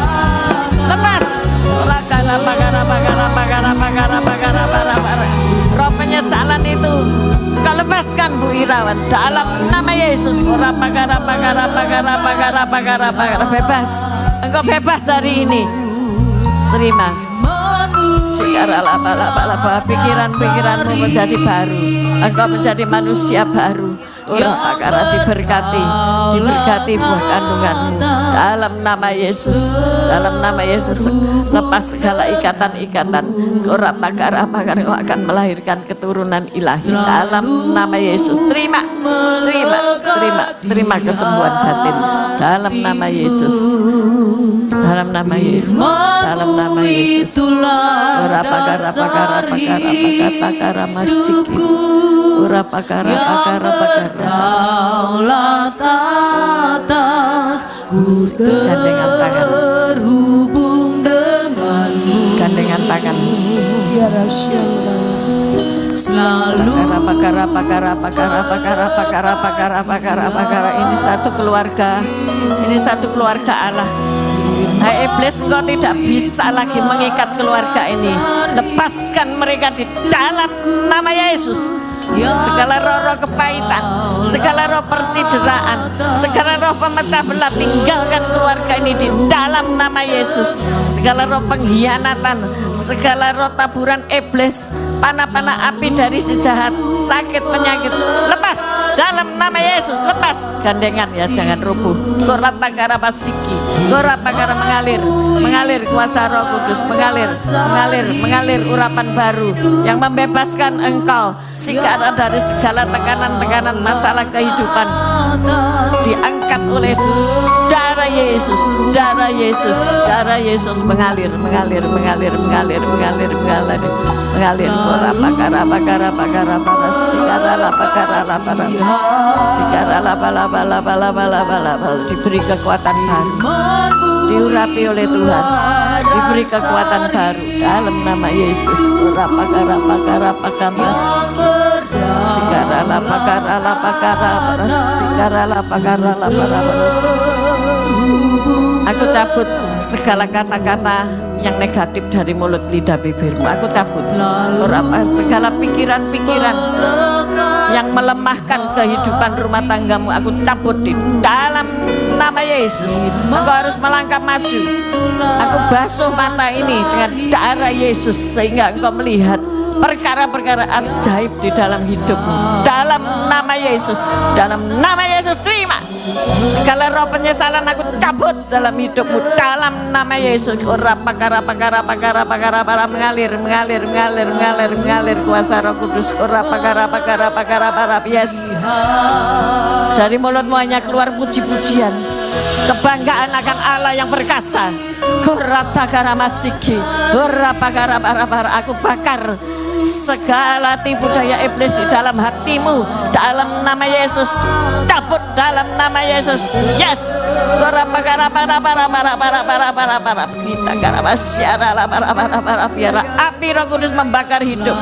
Lepas. Roh penyesalan itu engkau lepaskan Bu Irawan dalam nama Yesus. Bebas. Engkau bebas hari ini. Terima. Pikiran-pikiranmu menjadi baru. Engkau menjadi manusia baru. Diberkati buah kandunganmu dalam nama Yesus. Lepas segala ikatan-ikatan. Engkau akan melahirkan keturunan ilahi dalam nama Yesus. Terima kesembuhan batin dalam nama Yesus. Dalam nama Yesus. Berapa Daulat atasku Gandengan tangan, terhubung denganmu. gandengan tangan. Kiara Syanda. Selalu Pakara. Ini satu keluarga, ini satu keluarga Allah. Hai iblis, engkau tidak bisa lagi mengikat keluarga ini. Lepaskan mereka di dalam nama Yesus. Segala roh-roh kepahitan, segala roh percideraan, segala roh pemecah belah, tinggalkan keluarga ini di dalam nama Yesus. Segala roh pengkhianatan, segala roh taburan iblis, panah-panah api dari si jahat, sakit penyakit, lepas dalam nama Yesus. Lepas gandengan ya, jangan rubuh. Korata karabasiki, korata kara mengalir kuasa Roh Kudus, mengalir urapan baru yang membebaskan engkau sekarang dari segala tekanan masalah kehidupan, diangkat oleh darah Yesus, mengalir. Diberi kekuatan baru, diurapi oleh Tuhan, diberi kekuatan baru dalam nama Yesus. Aku cabut segala kata-kata yang negatif dari mulut lidah bibirmu. Aku cabut segala pikiran-pikiran yang melemahkan kehidupan rumah tanggamu. Aku cabut di dalam nama Yesus. Engkau harus melangkah maju. Aku basuh mata ini dengan darah Yesus sehingga engkau melihat perkara-perkara ajaib di dalam hidupmu. Dalam nama Yesus, terima segala roh penyesalan, aku cabut dalam hidupmu dalam nama Yesus. Mengalir kuasa Roh Kudus. Yes. Dari mulutmu hanya keluar puji-pujian, kebanggaan akan Allah yang perkasa. Aku bakar segala tipu daya iblis di dalam hatimu dalam nama Yesus. Cabut dalam nama Yesus. Yes. Biarlah api Roh Kudus membakar hidup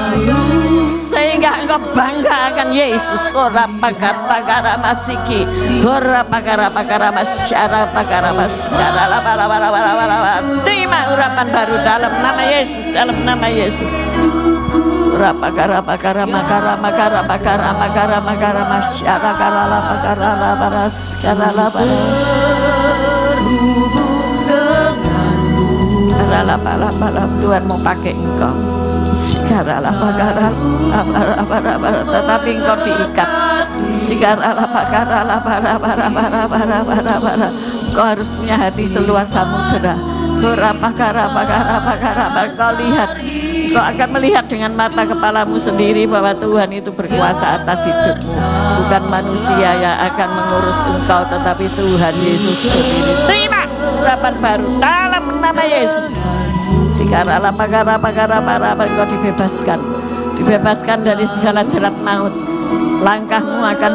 sehingga engkau bangga akan Yesus. Terima urapan baru dalam nama Yesus, dalam nama Yesus. Tuhan mau pakai engkau. Tetapi engkau diikat. Engkau harus punya hati seluas samudera. Kau lihat, kau akan melihat dengan mata kepalamu sendiri bahwa Tuhan itu berkuasa atas hidupmu. Bukan manusia yang akan mengurus engkau, tetapi Tuhan Yesus sendiri. Terima urapan baru dalam nama Yesus. Engkau dibebaskan dari segala jerat maut. Langkahmu akan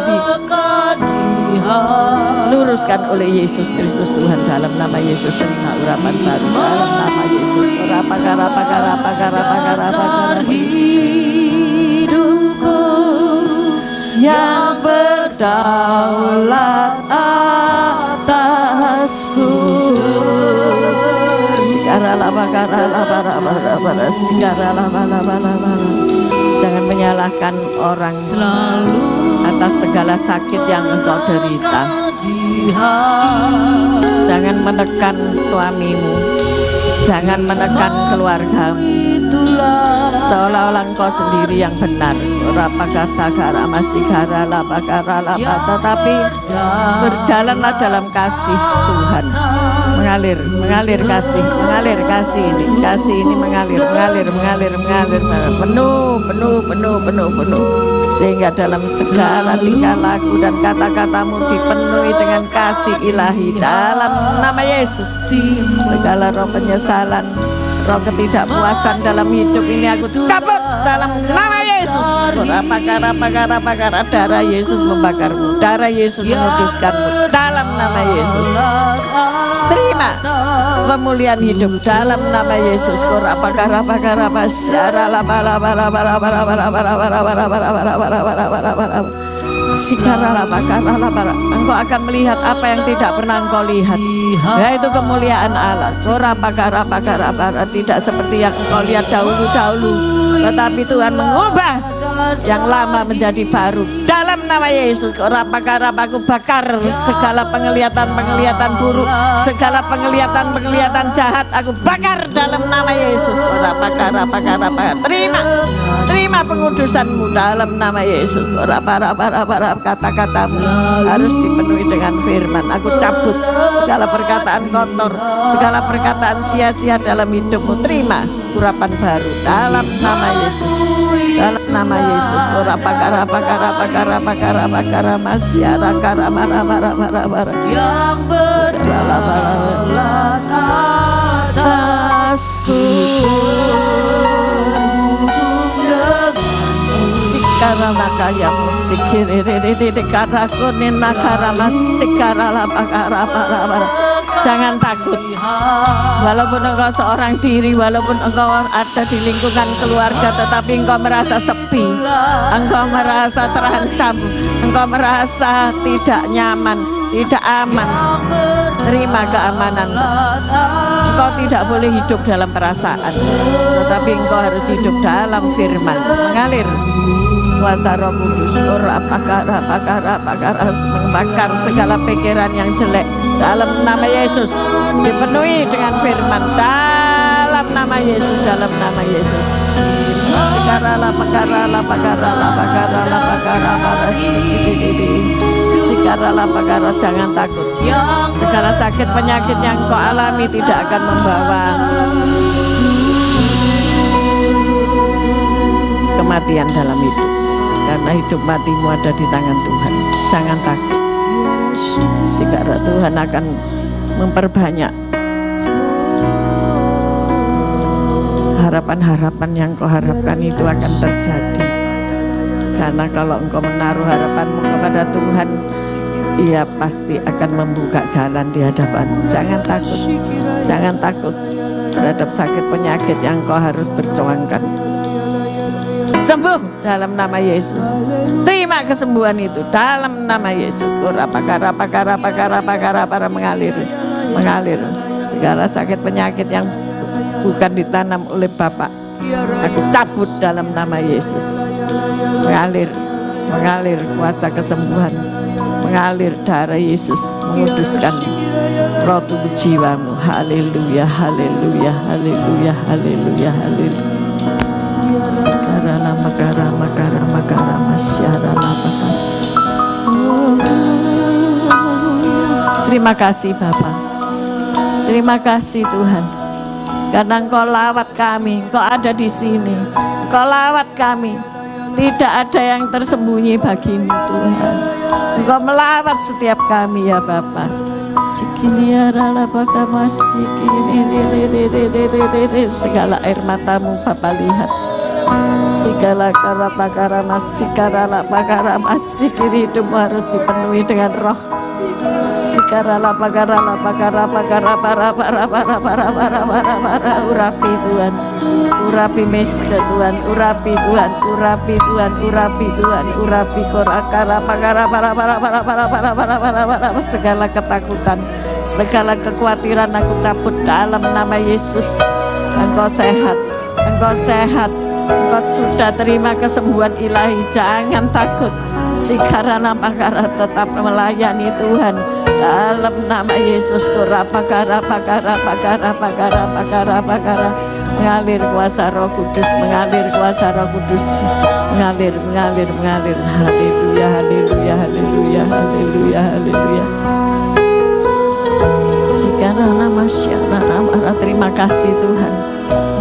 diluruskan oleh Yesus Kristus Tuhan dalam nama Yesus. Terima urapan baru dalam nama Yesus. Hidupku yang berdaulat atasku. Jangan menyalahkan orang atas segala sakit yang engkau derita. Jangan menekan suamimu, jangan menekan keluargamu, seolah-olah engkau sendiri yang benar. Tetapi berjalanlah dalam kasih Tuhan. Mengalir kasih ini. Kasih ini mengalir penuh. Sehingga dalam segala tingkah laku dan kata-katamu dipenuhi dengan kasih ilahi dalam nama Yesus. Segala roh penyesalan, roh ketidakpuasan dalam hidup ini aku cabut dalam nama Yesus. Yesus. Darah Yesus membakarmu, darah Yesus menguduskanmu dalam nama Yesus. Terima pemulihan hidup dalam nama Yesus. Engkau akan melihat apa yang tidak pernah engkau lihat, yaitu kemuliaan Allah. Tidak seperti yang engkau lihat dahulu-dahulu, tetapi Tuhan mengubah yang lama menjadi baru dalam nama Yesus. Aku bakar segala penglihatan buruk, segala penglihatan jahat, aku bakar dalam nama Yesus. Terima pengudusanmu dalam nama Yesus. Kata-katamu harus dipenuhi dengan firman. Aku cabut segala perkataan kotor, segala perkataan sia-sia dalam hidupmu. Terima urapan baru dalam nama Yesus. Dalam nama Yesus. Yang berbelat atasku, jangan takut. Walaupun engkau seorang diri, walaupun engkau ada di lingkungan keluarga, tetapi engkau merasa sepi, engkau merasa terancam, engkau merasa tidak nyaman, tidak aman. Terima keamanan. Engkau tidak boleh hidup dalam perasaan, tetapi engkau harus hidup dalam firman. Mengalir kuasa Roh Kudus, membakar segala pikiran yang jelek dalam nama Yesus. Dipenuhi dengan firman dalam nama Yesus, dalam nama Yesus. Jangan takut. Segala sakit penyakit yang kau alami tidak akan membawa kematian dalam hidup, karena hidup matimu ada di tangan Tuhan. Jangan takut. Sekarang Tuhan akan memperbanyak harapan-harapan yang kau harapkan itu akan terjadi. Karena kalau engkau menaruh harapanmu kepada Tuhan, Ia pasti akan membuka jalan di hadapanmu. Jangan takut. Jangan takut terhadap sakit penyakit yang kau harus perjuangkan. Sembuh dalam nama Yesus. Terima kesembuhan itu dalam nama Yesus. Mengalir segala sakit penyakit yang bukan ditanam oleh Bapak, aku cabut dalam nama Yesus. Mengalir kuasa kesembuhan, mengalir darah Yesus menguduskan roh tubuh jiwamu. Haleluya, haleluya, haleluya, haleluya, haleluya. Terima kasih Bapa. Terima kasih Tuhan, karena Engkau lawat kami, Engkau ada di sini, Engkau lawat kami. Tidak ada yang tersembunyi bagimu Tuhan. Engkau melawat setiap kami ya Bapa. Segala air matamu Bapa lihat. Segala hidupmu harus dipenuhi dengan roh. Urapi Tuhan, urapi Meska Tuhan, urapi Tuhan, urapi Tuhan, urapi Tuhan, urapi segala ketakutan, segala kekhawatiran aku cabut dalam nama Yesus. Engkau sehat, engkau sehat, engkau sudah terima kesembuhan ilahi. Jangan takut. Sikarana pakara tetap melayani Tuhan dalam nama Yesus. Mengalir kuasa Roh Kudus, mengalir kuasa Roh Kudus, mengalir. Haleluya, haleluya, haleluya, haleluya, haleluya. Sikarana masyarakat. Terima kasih Tuhan,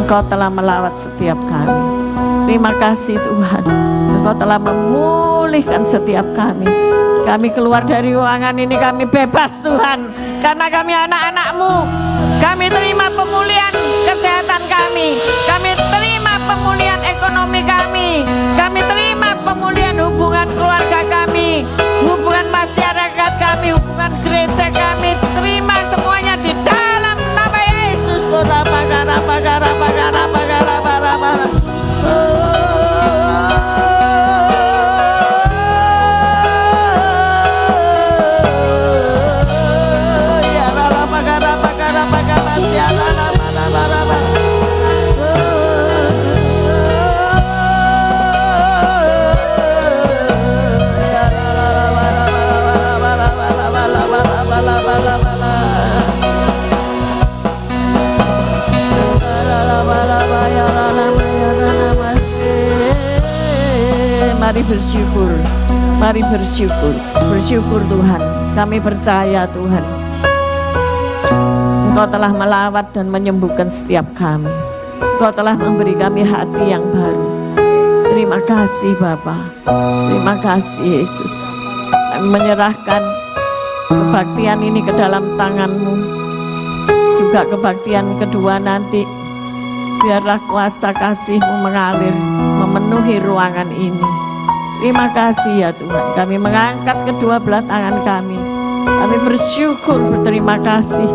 Engkau telah melawat setiap kami. Terima kasih Tuhan, Engkau telah memulihkan setiap kami. Kami keluar dari ruangan ini, kami bebas Tuhan, karena kami anak-anak-Mu. Kami terima pemulihan kesehatan kami terima pemulihan ekonomi kami. Kami terima pemulihan hubungan keluarga kami, hubungan masyarakat kami, hubungan gereja kami. Terima semuanya di dalam nama Yesus. Mari bersyukur, mari bersyukur, bersyukur Tuhan. Kami percaya Tuhan, Engkau telah melawat dan menyembuhkan setiap kami. Engkau telah memberi kami hati yang baru. Terima kasih Bapa, terima kasih Yesus. Kami menyerahkan kebaktian ini ke dalam tangan-Mu, juga kebaktian kedua nanti. Biarlah kuasa kasih-Mu mengalir, memenuhi ruangan ini. Terima kasih ya Tuhan. Kami mengangkat kedua belah tangan kami. Kami bersyukur, berterima kasih.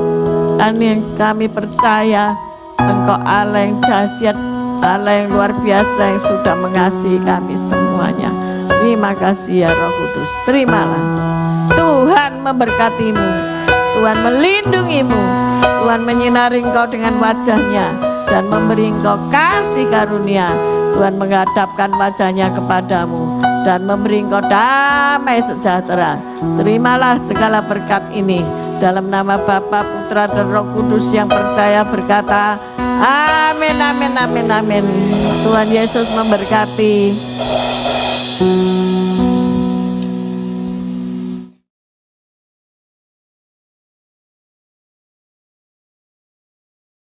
Kami percaya Engkau Allah yang dahsyat, Allah yang luar biasa, yang sudah mengasihi kami semuanya. Terima kasih ya Roh Kudus. Terimalah. Tuhan memberkatimu, Tuhan melindungimu, Tuhan menyinari engkau dengan wajahnya dan memberi engkau kasih karunia. Tuhan menghadapkan wajahnya kepadamu dan memberi engkau damai sejahtera. Terimalah segala berkat ini dalam nama Bapa, Putra dan Roh Kudus yang percaya berkata amin, amin, amin, amin. Tuhan Yesus memberkati.